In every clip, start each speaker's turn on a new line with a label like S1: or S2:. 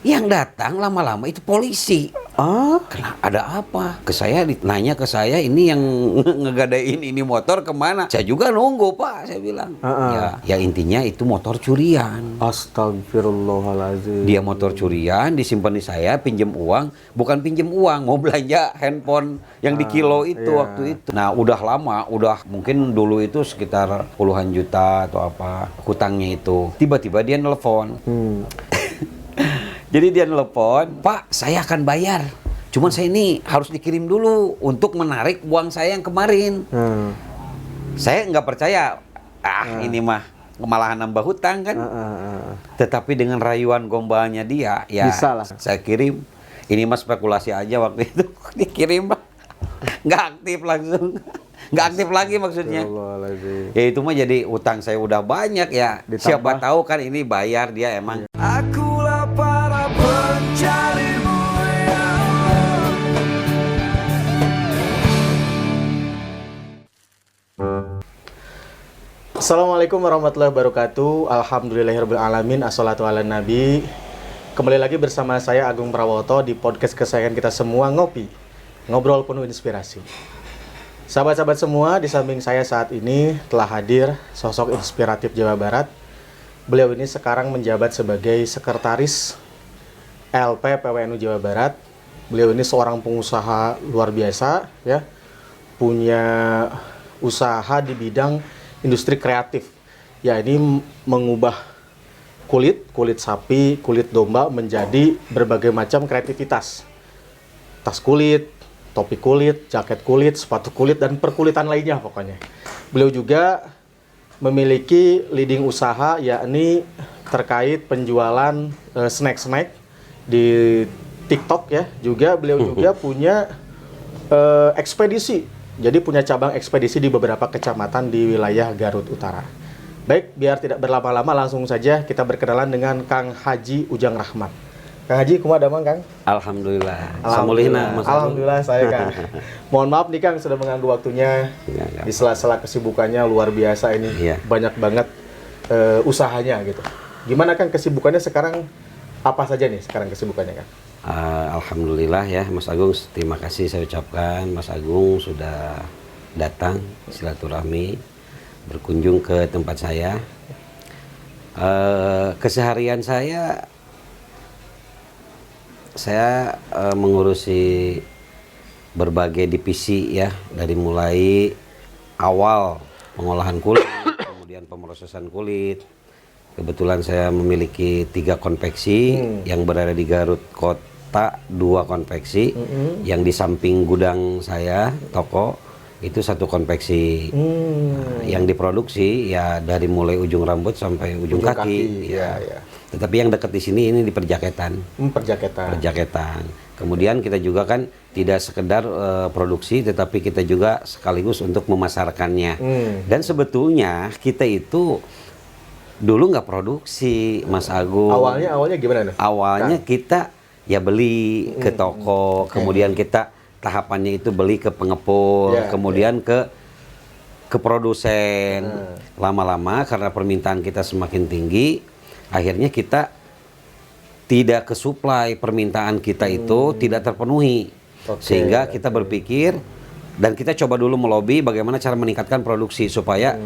S1: Yang datang lama-lama itu polisi. Ada apa? Nanya ke saya ini yang ngegadain ini motor kemana? Saya juga nunggu Pak, saya bilang. Ya intinya itu motor curian.
S2: Astagfirullahaladzim.
S1: Dia motor curian, disimpan di saya, pinjem uang. Bukan pinjem uang, mau belanja handphone yang di kilo itu waktu itu. Nah udah lama, udah mungkin dulu itu sekitar puluhan juta atau apa hutangnya itu. Tiba-tiba dia nelpon. Jadi dia nelpon, Pak, saya akan bayar. Cuman saya ini harus dikirim dulu untuk menarik uang saya yang kemarin. Saya nggak percaya. Ini mah malahan nambah hutang kan. Tetapi dengan rayuan gombalnya dia, ya
S2: Bisa lah.
S1: saya kirim. Ini mah spekulasi aja waktu itu. Dikirim, Pak. Nggak aktif langsung. Nggak aktif lagi maksudnya. Ya itu mah jadi utang saya udah banyak ya.
S2: Ditambah.
S1: Siapa tahu kan ini bayar dia emang.
S3: Akulah para pencarimu ya Allah.
S2: Assalamualaikum warahmatullahi wabarakatuh. Alhamdulillahirrahmanirrahim. Assalatu ala nabi. Kembali lagi bersama saya Agung Prawoto di podcast kesayangan kita semua, Ngopi, ngobrol penuh inspirasi. Sahabat-sahabat semua, di samping saya saat ini telah hadir sosok inspiratif Jawa Barat. Beliau ini sekarang menjabat sebagai sekretaris LP PWNU Jawa Barat. Beliau ini seorang pengusaha luar biasa, ya, punya usaha di bidang industri kreatif. Ya, ini mengubah kulit sapi, kulit domba menjadi berbagai macam kreativitas. Tas kulit, topi kulit, jaket kulit, sepatu kulit, dan perkulitan lainnya pokoknya. Beliau juga memiliki leading usaha, yakni terkait penjualan snack-snack di TikTok ya. Juga beliau juga punya ekspedisi. Jadi punya cabang ekspedisi di beberapa kecamatan di wilayah Garut Utara. Baik, biar tidak berlama-lama langsung saja kita berkenalan dengan Kang Haji Ujang Rahmat. Kang Haji, kumaha damang Kang?
S1: Alhamdulillah. Samulihna, Mas Agung.
S2: Alhamdulillah saya Kang. Mohon maaf nih Kang sudah mengganggu waktunya.
S1: Enggak.
S2: Di sela-sela kesibukannya luar biasa ini.
S1: Iya.
S2: Banyak banget usahanya gitu. Gimana Kang kesibukannya sekarang? Apa saja nih sekarang kesibukannya Kang?
S1: Alhamdulillah ya Mas Agung, terima kasih saya ucapkan. Mas Agung sudah datang silaturahmi, berkunjung ke tempat saya. Keseharian saya mengurusi berbagai divisi ya, dari mulai awal pengolahan kulit, kemudian pemrosesan kulit. Kebetulan saya memiliki 3 konveksi yang berada di Garut Kota, 2 konveksi, yang di samping gudang saya, toko, itu 1 konveksi. Yang diproduksi ya dari mulai ujung rambut sampai ujung kaki. Ya. Tetapi yang dekat di sini ini di perjaketan. Perjaketan. Kemudian kita juga kan tidak sekedar produksi, tetapi kita juga sekaligus untuk memasarkannya. Dan sebetulnya kita itu dulu nggak produksi, Mas Agung.
S2: Awalnya gimana nih?
S1: Awalnya kita ya beli ke toko, kemudian kita tahapannya itu beli ke pengepul, kemudian ke produsen. Lama-lama karena permintaan kita semakin tinggi, akhirnya kita tidak kesuplai, permintaan kita itu tidak terpenuhi. Sehingga kita berpikir dan kita coba dulu melobi bagaimana cara meningkatkan produksi supaya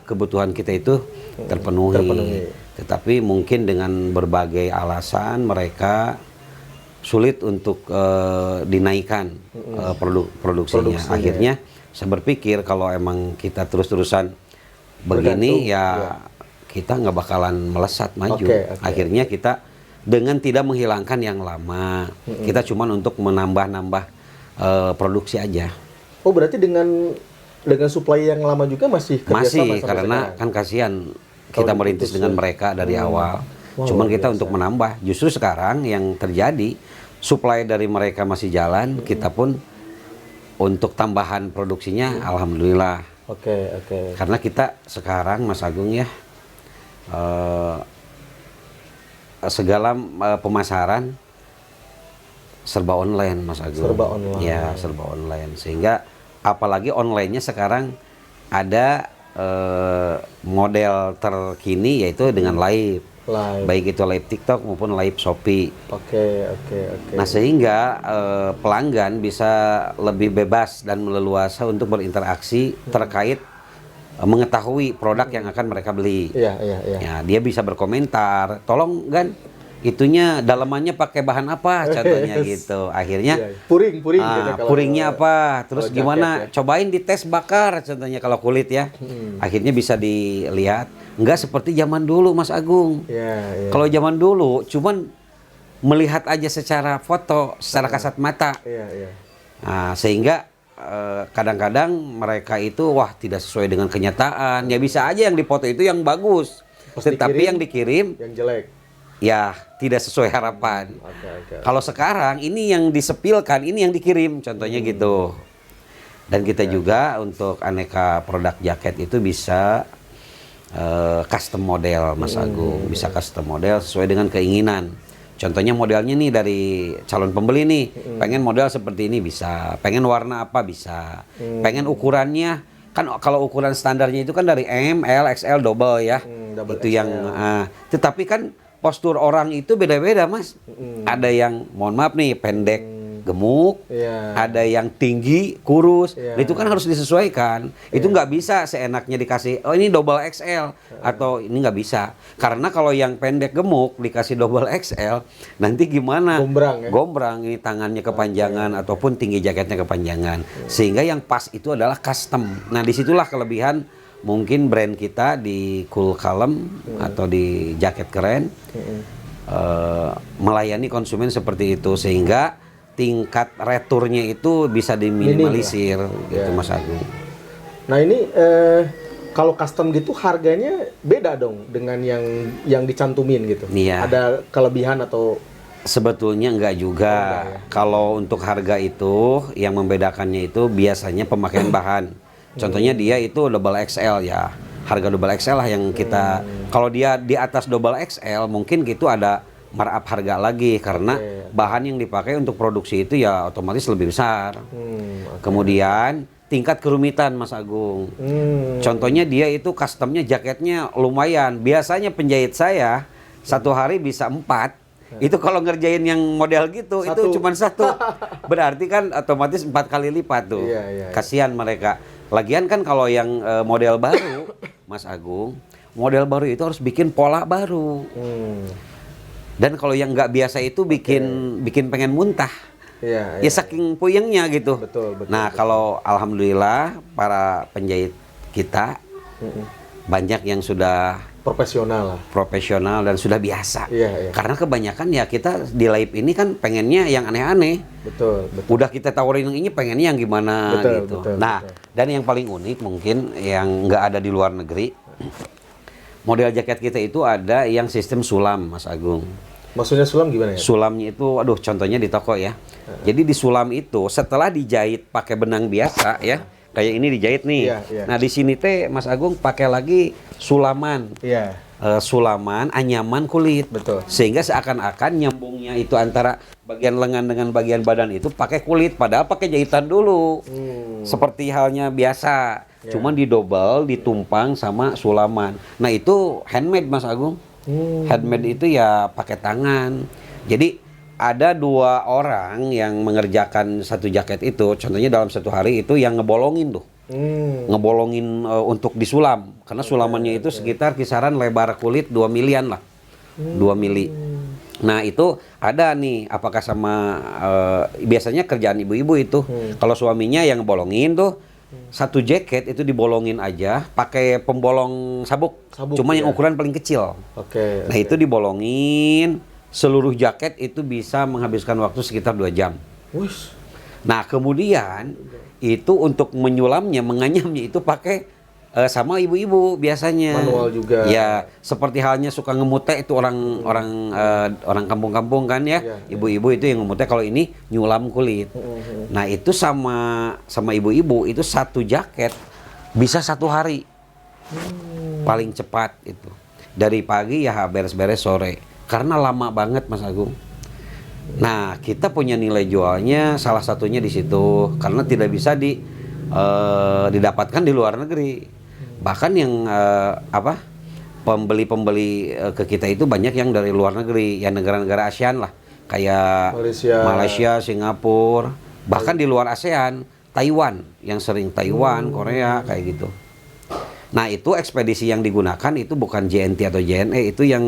S1: kebutuhan kita itu terpenuhi. Tetapi mungkin dengan berbagai alasan mereka sulit untuk dinaikkan produksinya. Akhirnya saya berpikir kalau emang kita terus-terusan begini kita nggak bakalan melesat maju. Akhirnya kita dengan tidak menghilangkan yang lama, kita cuman untuk menambah produksi aja.
S2: Oh, berarti dengan supply yang lama juga masih
S1: masih karena sekarang? Kan kasihan kita merintis dengan mereka dari awal. Cuman kita biasa. Untuk menambah. Justru sekarang yang terjadi supply dari mereka masih jalan, kita pun untuk tambahan produksinya alhamdulillah.
S2: Oke.
S1: Karena kita sekarang Mas Agung ya segala pemasaran serba online Mas Agung. Serba online. Sehingga apalagi online-nya sekarang ada model terkini yaitu dengan live.
S2: Live.
S1: baik itu live TikTok maupun live Shopee.
S2: Oke.
S1: Nah sehingga pelanggan bisa lebih bebas dan leluasa untuk berinteraksi terkait mengetahui produk yang akan mereka beli.
S2: Iya.
S1: Ya, dia bisa berkomentar, tolong kan itunya dalamannya pakai bahan apa contohnya gitu. Akhirnya
S2: Iya. Puring gitu kalau
S1: puringnya apa, terus
S2: kalau
S1: gimana?
S2: jaket ya.
S1: Cobain dites bakar contohnya kalau kulit ya. Akhirnya bisa dilihat. Enggak seperti zaman dulu Mas Agung.
S2: Iya.
S1: Kalau zaman dulu cuman melihat aja secara foto, secara kasat mata.
S2: Iya.
S1: Nah, sehingga kadang-kadang mereka itu wah tidak sesuai dengan kenyataan. Ya bisa aja yang dipoto itu yang bagus.
S2: Pas
S1: Tetapi
S2: dikirim,
S1: yang dikirim
S2: yang jelek.
S1: ya tidak sesuai harapan.
S2: Oke.
S1: Kalau sekarang ini yang disepilkan, ini yang dikirim contohnya gitu. Dan kita juga untuk aneka produk jaket itu bisa custom model Mas Agung, bisa custom model sesuai dengan keinginan. Contohnya modelnya nih dari calon pembeli nih, pengen model seperti ini bisa, pengen warna apa bisa, pengen ukurannya kan kalau ukuran standarnya itu kan dari M, L, XL, double ya.
S2: Double
S1: Itu
S2: XL.
S1: yang tetapi kan postur orang itu beda-beda Mas. Ada yang mohon maaf nih pendek gemuk,
S2: Iya.
S1: ada yang tinggi kurus.
S2: Iya.
S1: Nah, itu kan harus disesuaikan. Itu nggak bisa seenaknya dikasih oh ini double XL atau ini nggak bisa. Karena kalau yang pendek gemuk dikasih double XL nanti gimana?
S2: Gombrang ya?
S1: Gombrang ini tangannya kepanjangan ataupun tinggi jaketnya kepanjangan. Sehingga yang pas itu adalah custom. Nah, disitulah kelebihan mungkin brand kita di Cool Kalem atau di Jaket Keren melayani konsumen seperti itu sehingga tingkat returnya itu bisa diminimalisir gitu
S2: Ya.
S1: Mas Agung.
S2: Nah ini kalau custom gitu harganya beda dong dengan yang dicantumin gitu.
S1: Iya.
S2: Ada kelebihan atau
S1: Sebetulnya enggak juga.
S2: enggak ya?
S1: Kalau untuk harga itu yang membedakannya itu biasanya pemakaian bahan. Contohnya dia itu double XL ya. Harga double XL lah yang kita kalau dia di atas double XL mungkin gitu ada markup harga lagi karena bahan yang dipakai untuk produksi itu ya otomatis lebih besar. Kemudian tingkat kerumitan Mas Agung. Contohnya dia itu customnya jaketnya lumayan. Biasanya penjahit saya satu hari bisa 4. Itu kalau ngerjain yang model gitu
S2: Satu.
S1: itu cuma 1. Berarti kan otomatis 4 kali lipat tuh.
S2: Iya.
S1: Kasihan mereka. Lagian kan kalau yang model baru Mas Agung, model baru itu harus bikin pola baru. Dan kalau yang nggak biasa itu bikin pengen muntah.
S2: Iya.
S1: Ya saking puyengnya gitu.
S2: Betul.
S1: Nah kalau alhamdulillah para penjahit kita banyak yang sudah
S2: Profesional lah.
S1: profesional dan sudah biasa.
S2: Iya.
S1: Karena kebanyakan ya kita di live ini kan pengennya yang aneh-aneh.
S2: Betul.
S1: Udah kita tawarin yang ini pengennya yang gimana
S2: Betul,
S1: gitu.
S2: betul,
S1: Nah dan yang paling unik mungkin yang nggak ada di luar negeri, model jaket kita itu ada yang sistem sulam Mas Agung.
S2: Maksudnya sulam gimana ya?
S1: Sulamnya itu, aduh contohnya di toko ya. Jadi di sulam itu setelah dijahit pakai benang biasa ya, kayak ini dijahit nih.
S2: Iya.
S1: Nah di sini teh Mas Agung pakai lagi sulaman,
S2: Iya.
S1: sulaman anyaman kulit.
S2: Betul.
S1: Sehingga seakan-akan nyambungnya itu antara bagian lengan dengan bagian badan itu pakai kulit, padahal pakai jahitan dulu. Seperti halnya biasa, cuman didobel, ditumpang sama sulaman. Nah itu handmade Mas Agung. Handmade itu ya pakai tangan. Jadi ada 2 orang yang mengerjakan satu jaket itu. Contohnya dalam satu hari itu yang ngebolongin tuh, ngebolongin untuk disulam. Karena sulamannya itu sekitar kisaran lebar kulit 2 milian lah, 2 mili. Nah itu ada nih, apakah sama biasanya kerjaan ibu-ibu itu. Kalau suaminya yang ngebolongin tuh. Satu jaket itu dibolongin aja pakai pembolong sabuk, cuma yang ukuran paling kecil.
S2: Oke.
S1: Nah itu dibolongin seluruh jaket itu bisa menghabiskan waktu sekitar 2 jam.
S2: Wush.
S1: Nah kemudian itu untuk menyulamnya, menganyamnya itu pakai sama ibu-ibu biasanya.
S2: Manual juga.
S1: Ya seperti halnya suka ngemute itu orang kampung-kampung kan ya.
S2: Iya.
S1: Ibu-ibu itu yang ngemute, kalau ini nyulam kulit. Nah itu sama ibu-ibu itu satu jaket bisa 1 hari paling cepat itu. Dari pagi ya beres-beres sore. Karena lama banget Mas Agung. Nah kita punya nilai jualnya salah satunya di situ karena tidak bisa didapatkan di luar negeri. Bahkan yang pembeli-pembeli ke kita itu banyak yang dari luar negeri, ya negara-negara ASEAN lah, kayak Malaysia, Singapura, bahkan di luar ASEAN, Taiwan, yang sering Taiwan, Korea, kayak gitu. Nah itu ekspedisi yang digunakan itu bukan JNT atau JNE, itu yang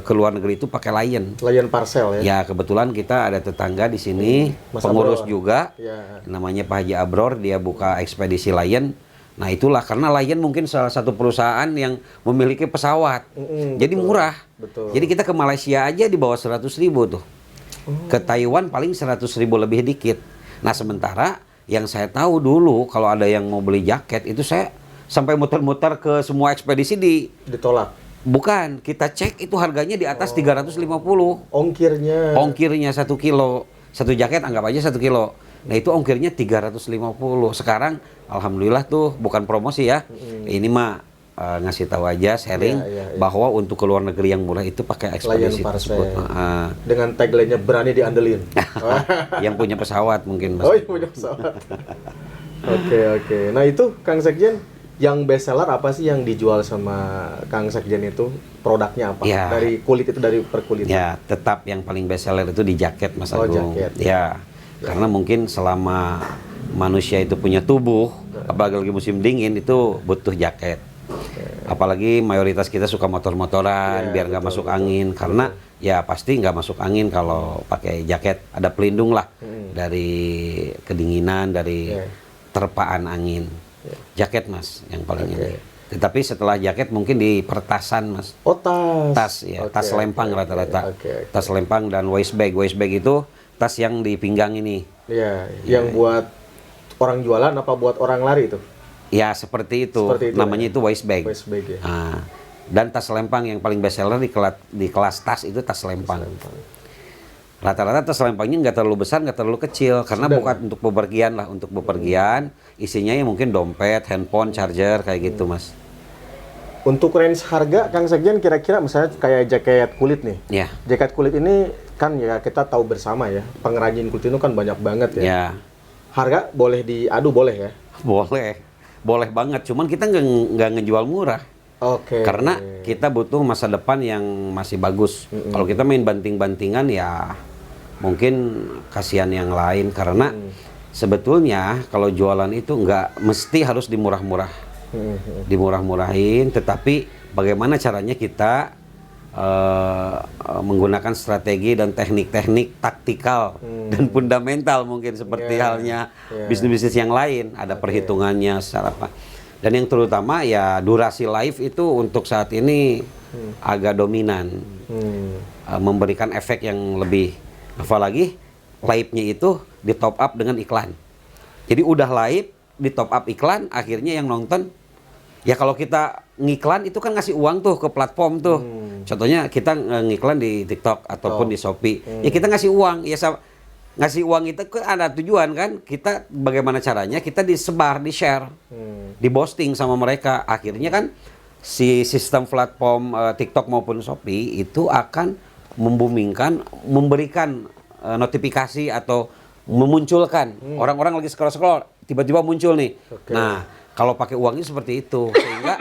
S1: ke luar negeri itu pakai Lion.
S2: Lion parcel ya?
S1: Ya kebetulan kita ada tetangga di sini,
S2: Mas
S1: pengurus
S2: Abror.
S1: juga,
S2: Ya.
S1: namanya Pak Haji Abror, dia buka ekspedisi Lion. Nah itulah karena Lion mungkin salah satu perusahaan yang memiliki pesawat, jadi
S2: betul.
S1: murah.
S2: Betul.
S1: Jadi kita ke Malaysia aja di bawah 100.000 tuh, ke Taiwan paling 100.000 lebih dikit. Nah sementara yang saya tahu dulu kalau ada yang mau beli jaket itu saya sampai muter-muter ke semua ekspedisi
S2: Ditolak.
S1: bukan, kita cek itu harganya di atas 350.
S2: Ongkirnya.
S1: Ongkirnya 1 kilo. Satu jaket anggap aja 1 kilo. Nah itu ongkirnya 350. Sekarang alhamdulillah tuh bukan promosi ya. Ini mah ngasih tahu aja sharing
S2: Iya.
S1: bahwa untuk ke luar negeri yang murah itu pakai ekspedisi
S2: Lion
S1: tersebut.
S2: parcel. Dengan tagline-nya berani diandelin.
S1: Yang punya pesawat mungkin Mas.
S2: Oh iya punya pesawat. Oke. Nah itu Kang Sekjen, yang best seller apa sih yang dijual sama Kang Sekjen itu? Produknya apa?
S1: Ya.
S2: Dari kulit itu, dari perkulitan?
S1: Ya, tetap yang paling best seller itu di jaket Mas
S2: Oh,
S1: Agung.
S2: jaket.
S1: Ya. Karena mungkin selama manusia itu punya tubuh, apalagi lagi musim dingin itu butuh jaket. Apalagi mayoritas kita suka motor-motoran,
S2: Ya,
S1: biar nggak
S2: betul,
S1: masuk angin. Karena ya pasti nggak masuk angin kalau pakai jaket. Ada pelindung lah dari kedinginan, dari
S2: Ya.
S1: terpaan angin. Jaket Mas yang paling ini. Tetapi setelah jaket mungkin di pertasan Mas.
S2: Oh tas.
S1: Tas ya, tas lempang rata-rata.
S2: Oke.
S1: Tas lempang dan waist bag. Waist bag itu tas yang di pinggang ini.
S2: Iya, yang buat orang jualan apa buat orang lari itu?
S1: Ya seperti itu.
S2: Seperti itu,
S1: Namanya
S2: ya.
S1: itu waist bag.
S2: Waist bag ya.
S1: Ah, dan tas lempang yang paling best seller di kelas tas itu tas lempang. Rata-rata tas lempangnya nggak terlalu besar, nggak terlalu kecil, karena
S2: Sedang.
S1: bukan untuk bepergian lah. Untuk bepergian isinya ya mungkin dompet, handphone, charger kayak gitu Mas.
S2: Untuk range harga Kang Sekjen kira-kira misalnya kayak jaket kulit nih.
S1: Ya,
S2: Jaket kulit ini kan ya kita tahu bersama ya, pengrajin kulit itu kan banyak banget ya.
S1: ya
S2: Harga boleh diadu boleh ya?
S1: boleh banget. Cuman kita nggak ngejual murah.
S2: Oke.
S1: Karena kita butuh masa depan yang masih bagus. Kalau kita main banting-bantingan ya mungkin kasihan yang lain. Karena sebetulnya kalau jualan itu nggak mesti harus dimurah-murah. Dimurah-murahin, tetapi bagaimana caranya kita menggunakan strategi dan teknik-teknik taktikal dan fundamental mungkin seperti halnya bisnis-bisnis yang lain. Ada perhitungannya secara apa. Dan yang terutama ya durasi live itu untuk saat ini agak dominan, memberikan efek yang lebih. Apalagi live-nya itu di top up dengan iklan. Jadi udah live di top up iklan, akhirnya yang nonton ya kalau kita ngiklan itu kan ngasih uang tuh ke platform tuh. Contohnya kita ngiklan di TikTok ataupun di Shopee. Ya kita ngasih uang, ya ngasih uang itu kan ada tujuan kan. Kita bagaimana caranya kita disebar, di-share, di-posting sama mereka. Akhirnya kan si sistem platform TikTok maupun Shopee itu akan membumingkan, memberikan notifikasi atau memunculkan orang-orang lagi scroll-scroll tiba-tiba muncul nih. Nah, kalau pakai uangnya seperti itu sehingga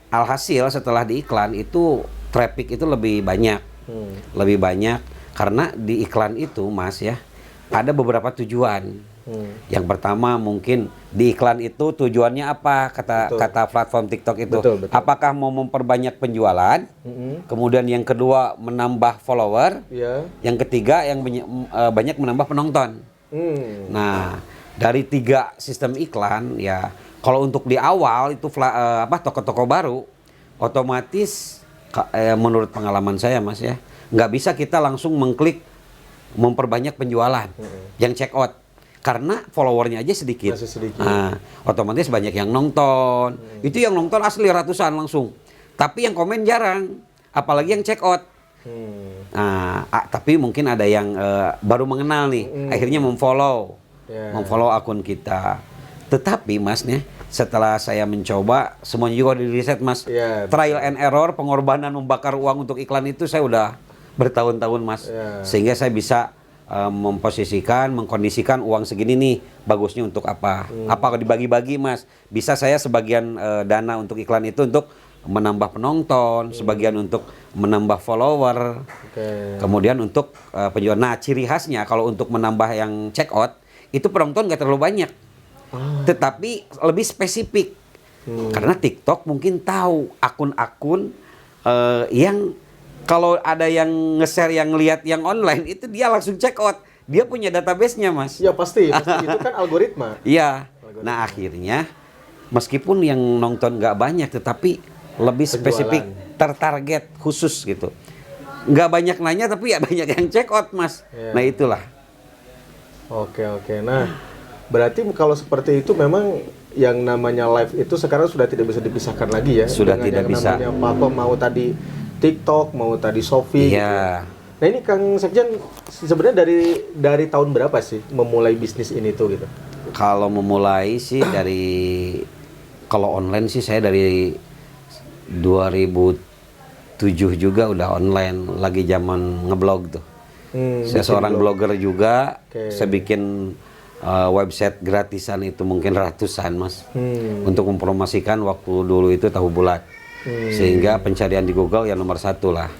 S1: alhasil setelah diiklan itu traffic itu lebih banyak. Lebih banyak karena di iklan itu Mas ya ada beberapa tujuan. Yang pertama mungkin di iklan itu tujuannya apa kata platform TikTok itu?
S2: Betul.
S1: Apakah mau memperbanyak penjualan? Kemudian yang kedua menambah follower.
S2: Iya.
S1: Yang ketiga yang banyak menambah penonton. Nah, dari 3 sistem iklan ya kalau untuk di awal itu toko-toko baru otomatis menurut pengalaman saya Mas ya nggak bisa kita langsung mengklik memperbanyak penjualan yang check out karena followernya aja sedikit.
S2: Masih sedikit.
S1: Nah, otomatis banyak yang nonton. Itu yang nonton asli ratusan langsung. Tapi yang komen jarang, apalagi yang check out. Nah, tapi mungkin ada yang baru mengenal nih, akhirnya memfollow akun kita. Tetapi Mas nih, setelah saya mencoba, semuanya juga di riset Mas. Trial and error, pengorbanan membakar uang untuk iklan itu saya udah bertahun-tahun Mas. Sehingga saya bisa memposisikan, mengkondisikan uang segini nih bagusnya untuk apa? Apa dibagi-bagi, Mas? Bisa saya sebagian dana untuk iklan itu untuk menambah penonton, sebagian untuk menambah follower, kemudian untuk penjualan. Nah, ciri khasnya kalau untuk menambah yang check out itu penonton nggak terlalu banyak, tetapi lebih spesifik. Karena TikTok mungkin tahu akun-akun yang kalau ada yang nge-share yang lihat yang online itu dia langsung check out. Dia punya database-nya, Mas.
S2: Ya pasti itu kan algoritma.
S1: Iya. Nah, akhirnya meskipun yang nonton nggak banyak tetapi lebih spesifik, tertarget khusus gitu. Nggak banyak nanya tapi ya banyak yang check out, Mas.
S2: Ya.
S1: Nah, itulah.
S2: Oke. Nah, berarti kalau seperti itu memang yang namanya live itu sekarang sudah tidak bisa dipisahkan lagi ya.
S1: Sudah
S2: dengan
S1: tidak
S2: yang
S1: bisa.
S2: namanya platform, mau tadi TikTok, mau tadi Shopee.
S1: Iya.
S2: Gitu. Nah ini Kang Sekjen sebenarnya dari tahun berapa sih memulai bisnis ini tuh gitu?
S1: Kalau memulai sih kalau online sih saya dari 2007 juga udah online, lagi zaman ngeblog tuh. Saya seorang blogger juga. Saya bikin website gratisan itu mungkin ratusan, Mas. Untuk mempromosikan waktu dulu itu tahu bulat. Sehingga pencarian di Google yang nomor 1 lah.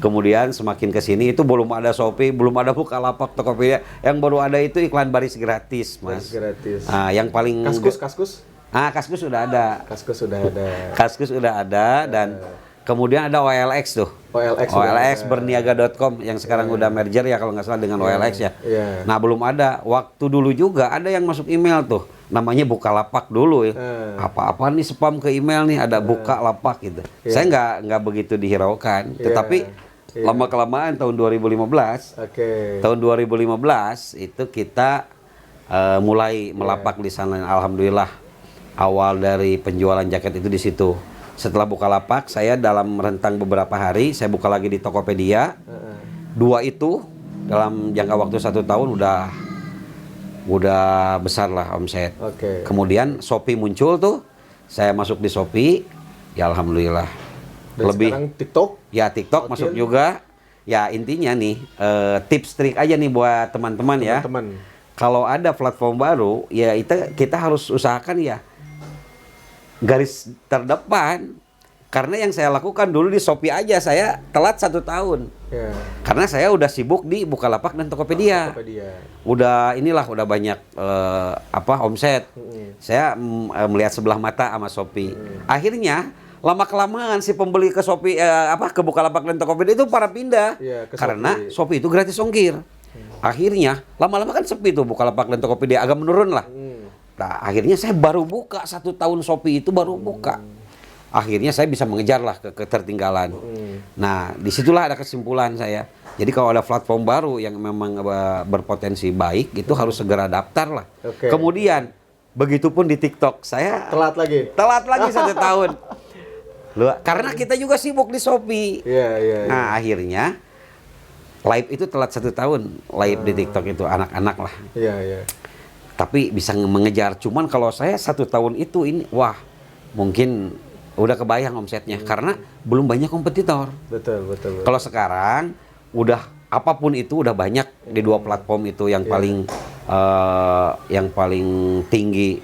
S1: Kemudian semakin ke sini itu belum ada Shopee, belum ada Bukalapak, Tokopedia. Yang baru ada itu iklan baris gratis, Mas.
S2: Baris gratis.
S1: Yang paling
S2: Kaskus?
S1: Kaskus sudah ada. Kaskus sudah ada dan kemudian ada OLX tuh. OLX berniaga.com yang sekarang udah merger ya kalau nggak salah dengan OLX ya. Nah, belum ada. Waktu dulu juga ada yang masuk email tuh. Namanya Bukalapak dulu ya. Apa-apa nih spam ke email nih, ada Bukalapak gitu. Saya nggak begitu dihiraukan, tetapi lama-kelamaan tahun 2015. Tahun 2015 itu kita mulai melapak di sana. Alhamdulillah. Awal dari penjualan jaket itu di situ. Setelah Bukalapak, saya dalam rentang beberapa hari saya buka lagi di Tokopedia. 2 itu dalam jangka waktu 1 tahun udah besar lah omset. Kemudian Shopee muncul tuh, saya masuk di Shopee, ya alhamdulillah.
S2: Dan
S1: lebih
S2: sekarang TikTok?
S1: Ya TikTok masuk juga. Ya intinya nih tips trik aja nih buat teman-teman ya. Kalau ada platform baru, ya kita harus usahakan ya garis terdepan. Karena yang saya lakukan dulu di Shopee aja saya telat 1 tahun. Karena saya udah sibuk di Bukalapak dan Tokopedia. Udah banyak omset. Saya melihat sebelah mata sama Shopee. Akhirnya lama-kelamaan si pembeli ke Shopee ke Bukalapak dan Tokopedia itu para pindah. Karena Shopee itu gratis ongkir. Akhirnya lama-lama kan sepi tuh Bukalapak dan Tokopedia, agak menurun lah. Nah, akhirnya saya baru buka 1 tahun Shopee itu baru buka. Akhirnya saya bisa mengejar lah ketertinggalan. Nah, disitulah ada kesimpulan saya. Jadi kalau ada platform baru yang memang berpotensi baik, itu harus segera daftar lah. Kemudian, begitupun di TikTok, saya
S2: telat lagi
S1: 1 tahun. Karena kita juga sibuk di Shopee. Nah, akhirnya live itu telat 1 tahun. Live di TikTok itu anak-anak lah. Tapi bisa mengejar. Cuman kalau saya 1 tahun itu wah, mungkin udah kebayang omsetnya karena belum banyak kompetitor. Betul. Kalau sekarang udah apapun itu udah banyak di 2 platform itu yang paling tinggi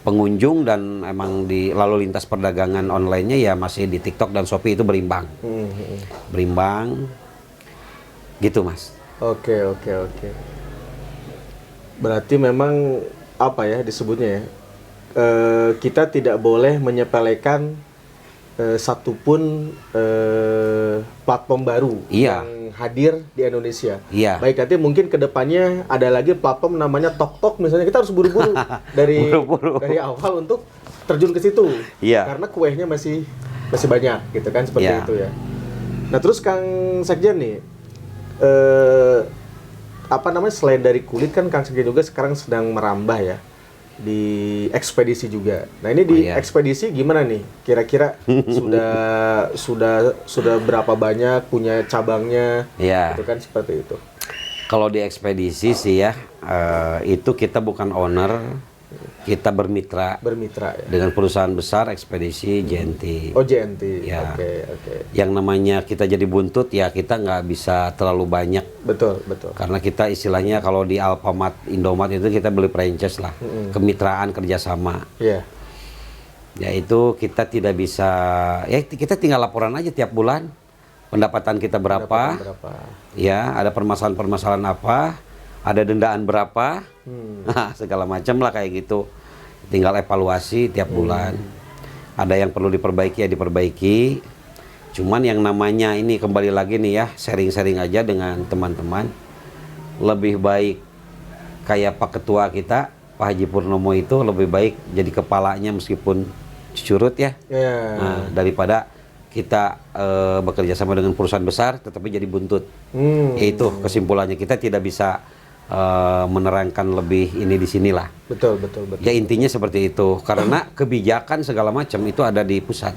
S1: pengunjung dan emang di lalu lintas perdagangan online-nya ya masih di TikTok dan Shopee itu berimbang. Berimbang. Gitu, Mas.
S2: Oke. Berarti memang apa ya disebutnya ya? Kita tidak boleh menyepelekan satupun platform baru yang hadir di Indonesia. Baik, nanti mungkin kedepannya ada lagi platform namanya TokTok misalnya, kita harus buru-buru dari awal untuk terjun ke situ. Karena kuehnya masih banyak gitu kan, seperti itu ya. Nah terus Kang Sekjen nih, selain dari kulit kan Kang Sekjen juga sekarang sedang merambah ya di ekspedisi juga. Nah ini di ekspedisi gimana nih? Kira-kira sudah berapa banyak punya cabangnya? Itu kan seperti itu.
S1: Kalau di ekspedisi sih ya, itu kita bukan owner, kita bermitra
S2: Bermitra ya.
S1: dengan perusahaan besar ekspedisi JNT.
S2: Oh, JNT.
S1: Ya.
S2: Oke.
S1: Yang namanya kita jadi buntut ya kita nggak bisa terlalu banyak.
S2: Betul.
S1: Karena kita istilahnya kalau di Alfamart, Indomart itu kita beli franchise lah, kemitraan kerjasama.
S2: Iya.
S1: Ya itu kita tidak bisa, ya kita tinggal laporan aja tiap bulan pendapatan kita berapa, ya ada permasalahan-permasalahan apa, ada dendaan berapa, segala macam lah kayak gitu. Tinggal evaluasi tiap bulan. Ada yang perlu diperbaiki ya diperbaiki. Cuman yang namanya ini kembali lagi nih ya, sharing-sharing aja dengan teman-teman. Lebih baik kayak Pak Ketua kita, Pak Haji Purnomo itu lebih baik jadi kepalanya meskipun curut ya. Nah, daripada kita bekerja sama dengan perusahaan besar tetapi jadi buntut. Itu kesimpulannya, kita tidak bisa menerangkan lebih ini di sinilah.
S2: Betul.
S1: Ya intinya seperti itu, karena kebijakan segala macam itu ada di pusat.